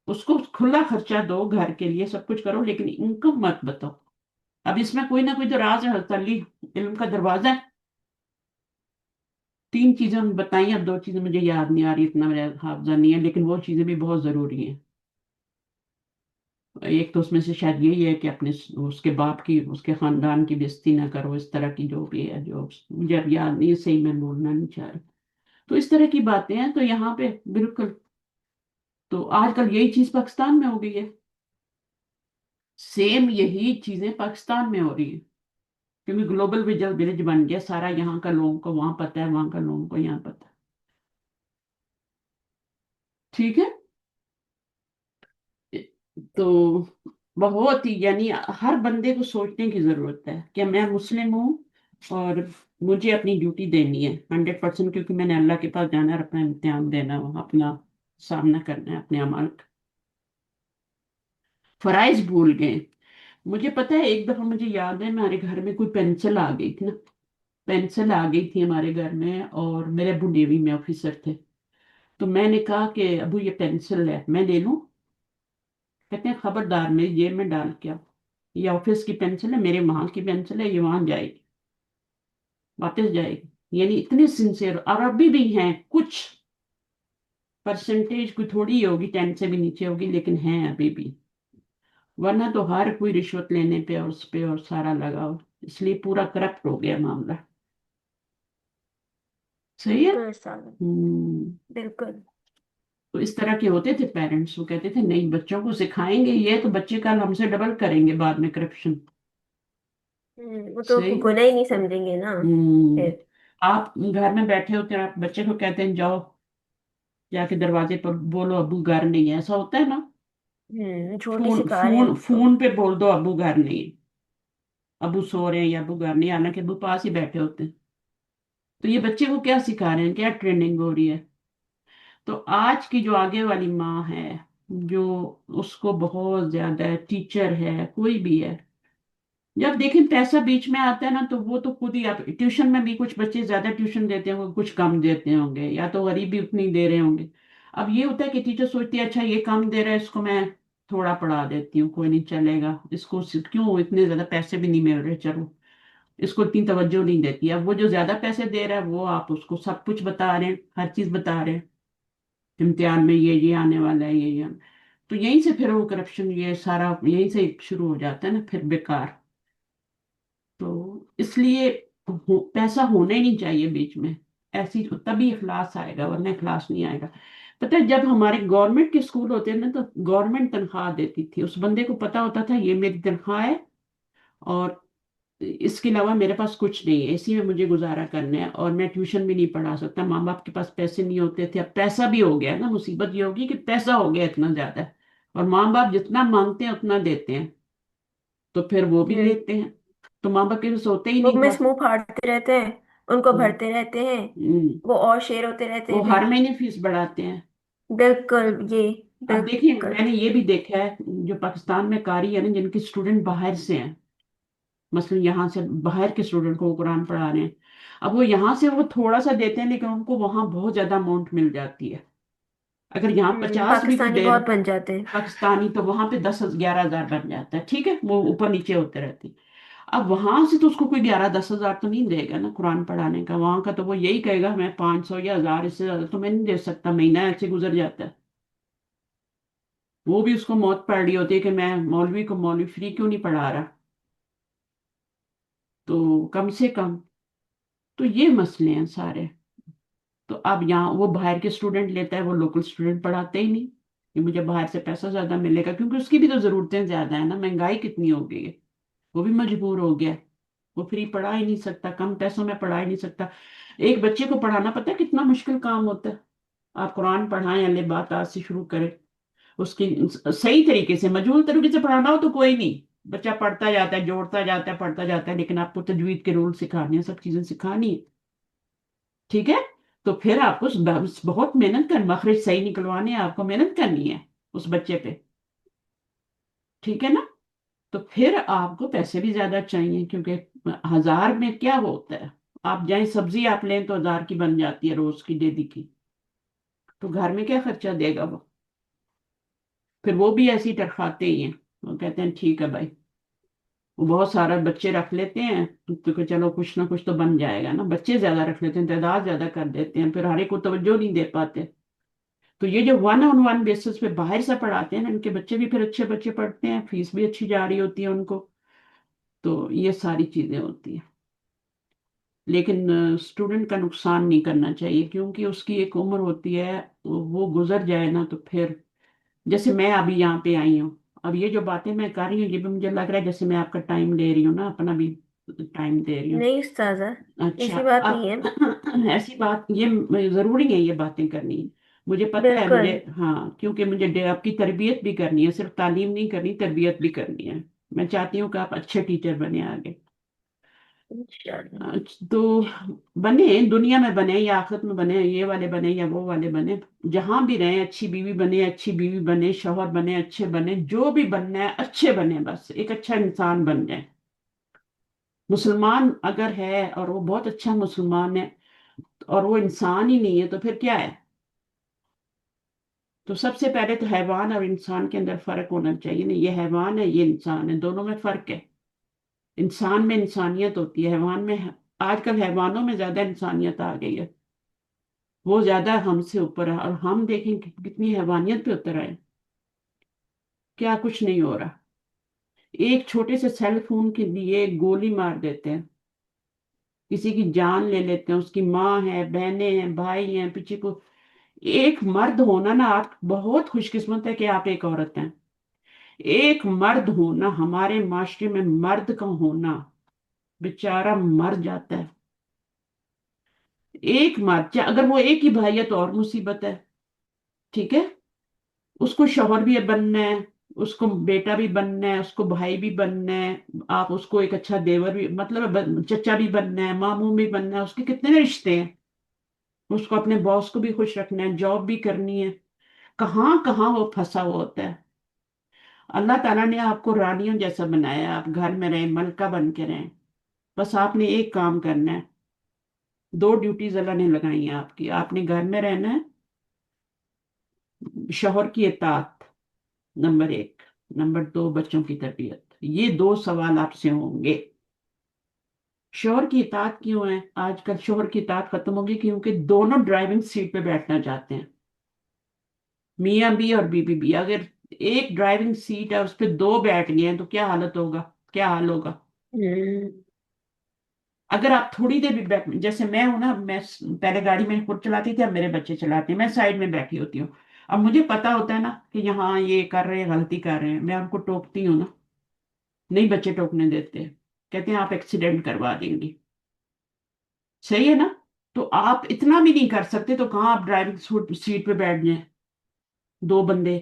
उसको खुला खर्चा दो, घर के लिए सब कुछ करो, लेकिन इनकम मत बताओ। अब इसमें कोई ना कोई तो राज है, तली इल्म का दरवाजा है। 3 चीजें हमने बताई, अब 2 चीजें मुझे याद नहीं आ रही, इतना मेरा हाफजा नहीं है, लेकिन वो चीजें भी बहुत जरूरी हैं। एक तो उसमें से शायद यही है कि अपने उसके बाप की, उसके खानदान की बेइज्जती ना करो, इस तरह की जो भी है, जो मुझे अब याद नहीं है, सही मैं बोलना नहीं चाह रही। तो इस तरह की बातें हैं, तो यहाँ पे बिल्कुल, तो आजकल यही चीज पाकिस्तान में हो गई है। सेम यही चीजें पाकिस्तान में हो रही है, क्योंकि ग्लोबल विलेज बन गया सारा, यहाँ का लोगों को वहां पता है, वहां का लोगों को यहाँ पता है। ठीक है। तो बहुत ही, यानी हर बंदे को सोचने की जरूरत है कि मैं मुस्लिम हूँ और मुझे अपनी ड्यूटी देनी है 100%, क्योंकि मैंने अल्लाह के पास जाना है और अपना इम्तिहान देना है, अपना सामना करना है अपने अमाल का। फराइज भूल गए। मुझे पता है, एक दफा मुझे याद है, हमारे घर में कोई पेंसिल आ गई थी ना, पेंसिल आ गई थी हमारे घर में, और मेरे अबू नेवी में ऑफिसर थे। तो मैंने कहा कि अबू ये पेंसिल है, मैं ले लूं? कहते हैं खबरदार, मेरी जेब में डाल के आओ, ये ऑफिस की पेंसिल है, मेरे वहां की पेंसिल है, ये वहां जाएगी, वापस जाएगी। यानी इतने सिंसियर, और अभी भी हैं कुछ परसेंटेज, कोई थोड़ी ही होगी, 10 से भी नीचे होगी, लेकिन हैं अभी भी। वरना तो हर कोई रिश्वत लेने पे और उस पे और सारा लगाओ, इसलिए पूरा करप्ट हो गया मामला। सही है। बिल्कुल साहब। हम्म। बिल्कुल। तो इस तरह के होते थे पेरेंट्स, वो कहते थे नहीं, बच्चों को सिखाएंगे ये तो बच्चे कल हमसे डबल करेंगे बाद में करप्शन। वो तो सही। गुनाह ही नहीं समझेंगे ना हम्म। फिर। آپ گھر میں بیٹھے ہوتے ہیں، آپ بچے کو کہتے ہیں جاؤ جا کے دروازے پر بولو ابو گھر نہیں ہے، ایسا ہوتا ہے نا؟ جھوٹ نہیں فون سکھا رہے ہیں فون ان کو. فون پہ بول دو ابو گھر نہیں ہے، ابو سو رہے ہیں یا ابو گھر نہیں، حالانکہ ابو پاس ہی بیٹھے ہوتے ہیں. تو یہ بچے کو کیا سکھا رہے ہیں، کیا ٹریننگ ہو رہی ہے؟ تو آج کی جو آگے والی ماں ہے، جو اس کو بہت زیادہ ٹیچر ہے کوئی بھی ہے، جب دیکھیں پیسہ بیچ میں آتا ہے نا تو وہ تو خود ہی، آپ ٹیوشن میں بھی کچھ بچے زیادہ ٹیوشن دیتے ہوں گے، کچھ کم دیتے ہوں گے، یا تو غریب بھی اتنی دے رہے ہوں گے. اب یہ ہوتا ہے کہ ٹیچر سوچتی ہے اچھا یہ کم دے رہا ہے، اس کو میں تھوڑا پڑھا دیتی ہوں، کوئی نہیں چلے گا، اس کو کیوں اتنے زیادہ پیسے بھی نہیں مل رہے، چلو اس کو اتنی توجہ نہیں دیتی. اب وہ جو زیادہ پیسے دے رہا ہے وہ آپ اس کو سب کچھ بتا رہے ہیں، ہر چیز بتا رہے ہیں، امتحان میں یہ آنے والا ہے، یہ تو یہیں سے پھر وہ کرپشن یہ سارا یہیں سے شروع ہو جاتا ہے نا پھر بیکار. تو اس لیے پیسہ ہونا ہی نہیں چاہیے بیچ میں، ایسی تبھی اخلاص آئے گا، ورنہ اخلاص نہیں آئے گا. پتہ ہے جب ہمارے گورنمنٹ کے اسکول ہوتے ہیں نا تو گورنمنٹ تنخواہ دیتی تھی، اس بندے کو پتا ہوتا تھا یہ میری تنخواہ ہے اور اس کے علاوہ میرے پاس کچھ نہیں ہے، اسی میں مجھے گزارا کرنا ہے، اور میں ٹیوشن بھی نہیں پڑھا سکتا، ماں باپ کے پاس پیسے نہیں ہوتے تھے. اب پیسہ بھی ہو گیا نا، مصیبت یہ ہوگی کہ پیسہ ہو گیا اتنا زیادہ، اور ماں باپ جتنا مانگتے ہیں اتنا دیتے ہیں، تو پھر وہ بھی ہوں لیتے ہیں. تو ماں باپ کے سوتے ہی وہ نہیں تھا. مس منہ پھاڑتے رہتے ہیں، ان کو ہوں، بھرتے رہتے ہیں، ہوں، وہ اور شیر ہوتے رہتے وہ ہیں ہر پھر. مہینے فیس بڑھاتے ہیں. بالکل یہ اب دیکھیں بالکل. میں نے یہ بھی دیکھا ہے، جو پاکستان میں قاری ہے نا جن کے اسٹوڈنٹ باہر سے ہیں، مثلا یہاں سے باہر کے اسٹوڈنٹ کو وہ قرآن پڑھا رہے ہیں، اب وہ یہاں سے وہ تھوڑا سا دیتے ہیں لیکن ان کو وہاں بہت زیادہ اماؤنٹ مل جاتی ہے. اگر یہاں 50 بھی کوئی پاکستانی دے بہت رہا بن جاتے ہیں. پاکستانی تو وہاں پہ 10 11 ہزار بن جاتا ہے، ٹھیک ہے وہ اوپر نیچے ہوتے رہتے ہیں. اب وہاں سے تو اس کو کوئی 11 10 ہزار تو نہیں دے گا نا قرآن پڑھانے کا، وہاں کا تو وہ یہی کہے گا میں 500 یا 1000 اس سے زیادہ تو میں نہیں دے سکتا، مہینہ ایسے گزر جاتا ہے. وہ بھی اس کو موت پڑ رہی ہوتی ہے کہ میں مولوی کو مولوی فری کیوں نہیں پڑھا رہا، تو کم سے کم. تو یہ مسئلے ہیں سارے. تو اب یہاں وہ باہر کے اسٹوڈنٹ لیتا ہے، وہ لوکل اسٹوڈنٹ پڑھاتے ہی نہیں کہ مجھے باہر سے پیسہ زیادہ ملے گا، کیونکہ اس کی بھی تو ضرورتیں زیادہ ہیں نا، مہنگائی کتنی ہو گئی ہے، وہ بھی مجبور ہو گیا. وہ فری پڑھا ہی نہیں سکتا، کم پیسوں میں پڑھا ہی نہیں سکتا. ایک بچے کو پڑھانا پتہ ہے کتنا مشکل کام ہوتا ہے. آپ قرآن پڑھائیں، اللہ بات آج سے شروع کرے، اس کی صحیح طریقے سے مجہول طریقے سے پڑھانا ہو تو کوئی نہیں، بچہ پڑھتا جاتا ہے، جوڑتا جاتا ہے، پڑھتا جاتا ہے، لیکن آپ کو تجوید کے رول سکھانے ہیں، سب چیزیں سکھانی ہے، ٹھیک ہے. تو پھر آپ کو بہت محنت مخرج صحیح نکلوانے ہیں، آپ کو محنت کرنی ہے اس بچے پہ، ٹھیک ہے نا. تو پھر آپ کو پیسے بھی زیادہ چاہیے، کیونکہ 1000 میں کیا ہوتا ہے، آپ جائیں سبزی آپ لیں تو 1000 کی بن جاتی ہے روز کی ڈیلی کی، تو گھر میں کیا خرچہ دے گا وہ. پھر وہ بھی ایسی ٹرفاتے ہی ہیں، وہ کہتے ہیں ٹھیک ہے بھائی، وہ بہت سارا بچے رکھ لیتے ہیں تو کہ چلو کچھ نہ کچھ تو بن جائے گا نا، بچے زیادہ رکھ لیتے ہیں، تعداد زیادہ کر دیتے ہیں، پھر ہر ایک کو توجہ نہیں دے پاتے. تو یہ جو 1 on 1 بیسس پہ باہر سے پڑھاتے ہیں نا، ان کے بچے بھی پھر اچھے بچے پڑھتے ہیں، فیس بھی اچھی جا رہی ہوتی ہے ان کو. تو یہ ساری چیزیں ہوتی ہیں، لیکن اسٹوڈنٹ کا نقصان نہیں کرنا چاہیے، کیونکہ اس کی ایک عمر ہوتی ہے، وہ گزر جائے نا تو پھر جیسے میں ابھی یہاں پہ آئی ہوں، اب یہ جو باتیں میں کر رہی ہوں یہ بھی مجھے لگ رہا ہے جیسے میں آپ کا ٹائم لے رہی ہوں نا، اپنا بھی ٹائم دے رہی ہوں. نہیں استاذہ، اچھا ایسی بات اب نہیں ہے. ایسی بات یہ ضروری ہے، یہ باتیں کرنی ہے، مجھے پتا ہے، بالکل. مجھے ہاں کیونکہ مجھے آپ کی تربیت بھی کرنی ہے، صرف تعلیم نہیں کرنی، تربیت بھی کرنی ہے. میں چاہتی ہوں کہ آپ اچھے ٹیچر بنے آگے. انشاءاللہ. تو بنے، دنیا میں بنے یا آخرت میں بنے، یہ والے بنے یا وہ والے بنے، جہاں بھی رہیں اچھی بیوی بنے، اچھی بیوی بنے، شوہر بنے اچھے بنے، جو بھی بننا ہے اچھے بنے، بس ایک اچھا انسان بن جائے. مسلمان اگر ہے اور وہ بہت اچھا مسلمان ہے اور وہ انسان ہی نہیں ہے تو پھر کیا ہے. تو سب سے پہلے تو حیوان اور انسان کے اندر فرق ہونا چاہیے نا، یہ حیوان ہے یہ انسان ہے، دونوں میں فرق ہے. انسان میں انسانیت ہوتی ہے، حیوان میں آج کل حیوانوں میں زیادہ انسانیت آ گئی ہے، وہ زیادہ ہم سے اوپر ہے، اور ہم دیکھیں کہ کتنی حیوانیت پہ اتر آئے، کیا کچھ نہیں ہو رہا. ایک چھوٹے سے سیل فون کے لیے گولی مار دیتے ہیں، کسی کی جان لے لیتے ہیں، اس کی ماں ہے، بہنیں ہیں، بھائی ہیں، پیچھے کو. ایک مرد ہونا نا، آپ بہت خوش قسمت ہے کہ آپ ایک عورت ہیں. ایک مرد ہونا، ہمارے معاشرے میں مرد کا ہونا، بیچارہ مر جاتا ہے. ایک مرد، اگر وہ ایک ہی بھائی ہے تو اور مصیبت ہے، ٹھیک ہے؟ اس کو شوہر بھی بننا ہے، اس کو بیٹا بھی بننا ہے، اس کو بھائی بھی بننا ہے، آپ اس کو ایک اچھا دیور بھی، مطلب چچا بھی بننا ہے، ماموں بھی بننا ہے، اس کے کتنے رشتے ہیں، اس کو اپنے باس کو بھی خوش رکھنا ہے، جاب بھی کرنی ہے، کہاں کہاں وہ پھنسا ہوا ہوتا ہے۔ اللہ تعالیٰ نے آپ کو رانیوں جیسا بنایا ہے، آپ گھر میں رہیں، ملکہ بن کے رہیں، بس آپ نے ایک کام کرنا ہے، دو ڈیوٹیز اللہ نے لگائی ہیں آپ کی، آپ نے گھر میں رہنا ہے، شوہر کی اطاعت نمبر 1، نمبر 2 بچوں کی تربیت، یہ 2 سوال آپ سے ہوں گے۔ شوہر کی اطاعت کیوں ہے آج کل شوہر کی اطاعت ختم ہوگی؟ کیونکہ دونوں ڈرائیونگ سیٹ پہ بیٹھنا چاہتے ہیں، میاں بھی اور بیوی بھی۔ اگر ایک ڈرائیونگ سیٹ ہے اس پہ 2 بیٹھ گئے ہیں تو کیا حالت ہوگا، کیا حال ہوگا؟ اگر آپ تھوڑی دیر بھی بیٹھ، جیسے میں ہوں نا، میں پہلے گاڑی میں خود چلاتی تھی، اب میرے بچے چلاتے ہیں، میں سائڈ میں بیٹھی ہوتی ہوں، اب مجھے پتا ہوتا ہے نا کہ یہاں یہ کر رہے ہیں، غلطی کر رہے ہیں، میں ان کو ٹوکتی ہوں نا، نہیں بچے ٹوکنے دیتے، کہتے ہیں آپ ایکسیڈنٹ کروا دیں گی، صحیح ہے نا؟ تو آپ اتنا بھی نہیں کر سکتے تو کہاں آپ ڈرائیونگ سیٹ پہ بیٹھ جائیں 2 بندے؟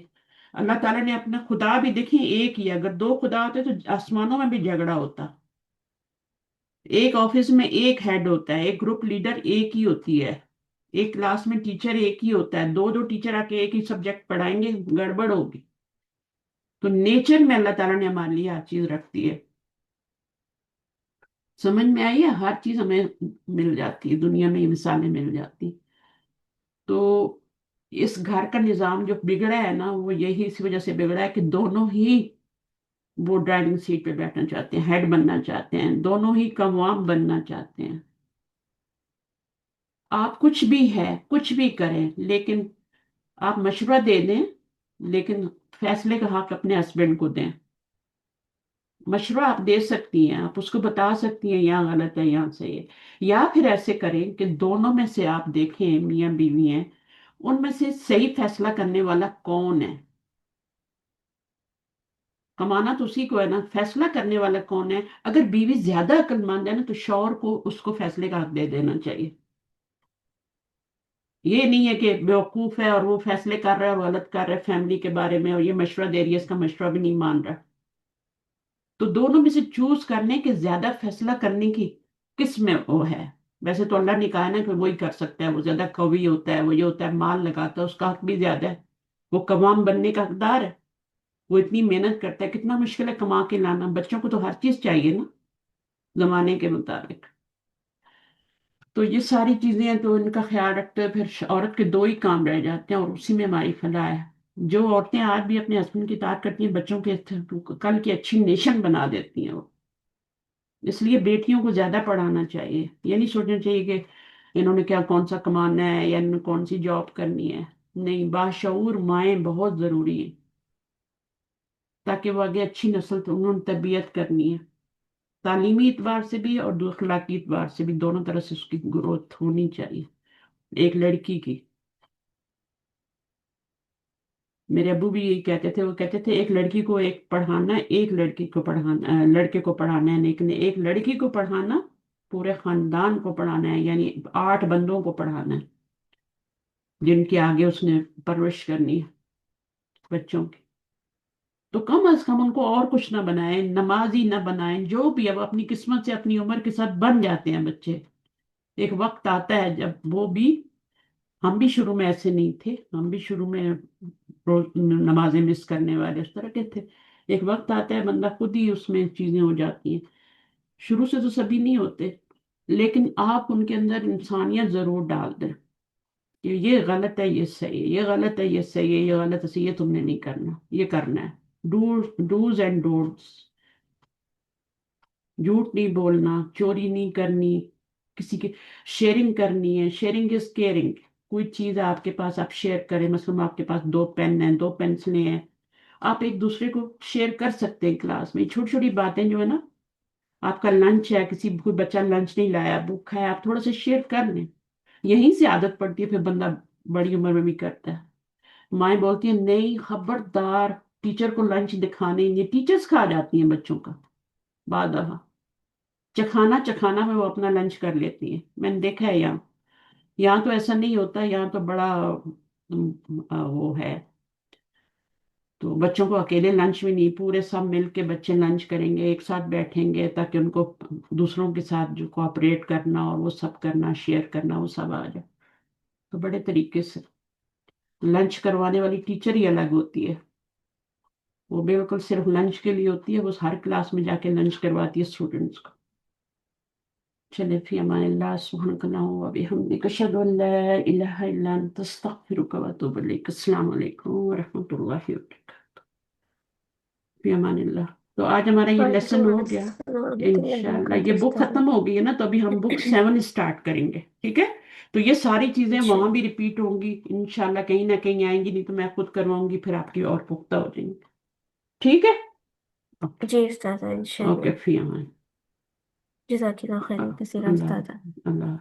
اللہ تعالیٰ نے اپنا خدا بھی دیکھیں ایک ہی ہے، اگر 2 خدا ہوتے تو آسمانوں میں بھی جھگڑا ہوتا۔ ایک آفس میں ایک ہیڈ ہوتا ہے، ایک گروپ لیڈر ایک ہی ہوتی ہے، ایک کلاس میں ٹیچر ایک ہی ہوتا ہے، 2 ٹیچر آ کے ایک ہی سبجیکٹ پڑھائیں گے، گڑبڑ ہوگی۔ تو نیچر میں اللہ تعالیٰ نے ہمارے لیے ہر چیز رکھتی ہے، سمجھ میں آئی ہے؟ ہر چیز ہمیں مل جاتی ہے، دنیا میں مثالیں مل جاتی۔ تو اس گھر کا نظام جو بگڑا ہے نا، وہ یہی اسی وجہ سے بگڑا ہے کہ دونوں ہی وہ ڈرائیونگ سیٹ پہ بیٹھنا چاہتے ہیں، ہیڈ بننا چاہتے ہیں، دونوں ہی قوام بننا چاہتے ہیں۔ آپ کچھ بھی ہے، کچھ بھی کریں، لیکن آپ مشورہ دے دیں، لیکن فیصلے کا حق اپنے ہسبینڈ کو دیں۔ مشورہ آپ دے سکتی ہیں، آپ اس کو بتا سکتی ہیں یہاں غلط ہے یہاں صحیح ہے، یا پھر ایسے کریں کہ دونوں میں سے آپ دیکھیں، میاں بیوی ہیں، ان میں سے صحیح فیصلہ کرنے والا کون ہے؟ کمانا تو اسی کو ہے نا، فیصلہ کرنے والا کون ہے؟ اگر بیوی زیادہ عقل مند ہے نا تو شوہر کو اس کو فیصلے کا حق دے دینا چاہیے۔ یہ نہیں ہے کہ بیوقوف ہے اور وہ فیصلے کر رہا ہے اور غلط کر رہا ہے فیملی کے بارے میں، اور یہ مشورہ دے رہی ہے، اس کا مشورہ بھی نہیں مان رہا۔ تو دونوں میں سے چوز کرنے کے زیادہ فیصلہ کرنے کی کس میں وہ ہے؟ ویسے تو اللہ نے کہا ہے نا کہ وہی کر سکتا ہے، وہ زیادہ قوی ہوتا ہے، وہ یہ ہوتا ہے، مال لگاتا ہے، اس کا حق بھی زیادہ ہے، وہ قوام بننے کا حقدار ہے، وہ اتنی محنت کرتا ہے، کتنا مشکل ہے کما کے لانا، بچوں کو تو ہر چیز چاہیے نا زمانے کے مطابق۔ تو یہ ساری چیزیں ہیں، تو ان کا خیال رکھتے ہوئے پھر عورت کے 2 ہی کام رہ جاتے ہیں، اور اسی میں ہماری فلاح ہے۔ جو عورتیں آج بھی اپنے ہسبینڈ کی اطاعت کرتی ہیں، بچوں کے کل کی اچھی نیشن بنا دیتی ہیں وہ۔ اس لیے بیٹیوں کو زیادہ پڑھانا چاہیے، یہ نہیں سوچنا چاہیے کہ انہوں نے کیا کون سا کمانا ہے یا انہوں نے کون سی جاب کرنی ہے، نہیں، باشعور مائیں بہت ضروری ہیں، تاکہ وہ آگے اچھی نسل تو انہوں نے تربیت کرنی ہے، تعلیمی اعتبار سے بھی اور اخلاقی اعتبار سے بھی، دونوں طرح سے اس کی گروتھ ہونی چاہیے ایک لڑکی کی۔ میرے ابو بھی یہی کہتے تھے، وہ کہتے تھے ایک لڑکی کو ایک پڑھانا ہے، ایک لڑکی کو پڑھانا، لڑکے کو پڑھانا ہے، لیکن ایک لڑکی کو پڑھانا پورے خاندان کو پڑھانا ہے، یعنی 8 بندوں کو پڑھانا ہے جن کی آگے اس نے پرورش کرنی ہے بچوں کی۔ تو کم از کم ان کو اور کچھ نہ بنائیں، نمازی نہ بنائیں، جو بھی اب اپنی قسمت سے اپنی عمر کے ساتھ بن جاتے ہیں بچے، ایک وقت آتا ہے جب وہ بھی، ہم بھی شروع میں ایسے نہیں تھے، ہم بھی شروع میں روز نمازیں مس کرنے والے اس طرح کے تھے، ایک وقت آتا ہے بندہ خود ہی اس میں چیزیں ہو جاتی ہیں، شروع سے تو سبھی نہیں ہوتے، لیکن آپ ان کے اندر انسانیت ضرور ڈال دیں کہ یہ غلط ہے یہ صحیح ہے، یہ غلط ہے یہ صحیح ہے، یہ غلط ہے صحیح ہے، تم نے نہیں کرنا، یہ کرنا ہے، ڈوز اینڈ ڈونٹس، جھوٹ نہیں بولنا، چوری نہیں کرنی، کسی کی شیئرنگ کرنی ہے، شیئرنگ از کیئرنگ، کوئی چیز آپ کے پاس آپ شیئر کریں، مثلا آپ کے پاس 2 پین ہیں، 2 پینسلیں ہیں، آپ ایک دوسرے کو شیئر کر سکتے ہیں کلاس میں، چھوٹی چھوٹی باتیں جو ہے نا، آپ کا لنچ ہے، کوئی بچہ لنچ نہیں لایا، بھوکا ہے، آپ تھوڑا سا شیئر کر لیں، یہیں سے عادت پڑتی ہے، پھر بندہ بڑی عمر میں بھی کرتا ہے۔ مائیں بولتی ہیں نہیں خبردار ٹیچر کو لنچ دکھانے، یہ ٹیچرز کھا جاتی ہیں بچوں کا، بعد دفعہ چکھانا چکھانا میں وہ اپنا لنچ کر لیتی ہیں، میں نے دیکھا ہے یہاں، यहाँ तो ऐसा नहीं होता, यहाँ तो बड़ा वो है। तो बच्चों को अकेले लंच में नहीं, पूरे सब मिल के बच्चे लंच करेंगे, एक साथ बैठेंगे, ताकि उनको दूसरों के साथ जो कोऑपरेट करना और वो सब करना, शेयर करना, वो सब आ जाए। तो बड़े तरीके से लंच करवाने वाली टीचर ही अलग होती है, वो बिल्कुल सिर्फ लंच के लिए होती है, वो हर क्लास में जाके लंच करवाती है स्टूडेंट्स को। चले फी अमानिल्लाह, सुब्हानकल्लाहु व बिहम्दिक, अशहदु अन ला इलाहा इल्ला अंता, अस्तगफिरुका व अतूबु इलैक। अस्सलामु अलैकुम व रहमतुल्लाहि व बरकातुहू। फी अमानिल्लाह। तो आज हमारा ये लेसन हो गया इंशाल्लाह। ये बुक खत्म हो गई है ना, तो अभी हम बुक 7 स्टार्ट करेंगे, ठीक है। तो ये सारी चीजें वहां भी रिपीट होंगी इंशाल्लाह, कहीं ना कहीं आएंगी, नहीं तो मैं खुद करवाऊंगी, फिर आपकी और पुख्ता हो जाएंगी, ठीक है। ओके जी उस्ताद, ओके, इंशाल्लाह। फी अमान जज़ाकिल्लाह खैर कसीर अल्लाह उस्ताद। अल्लाह।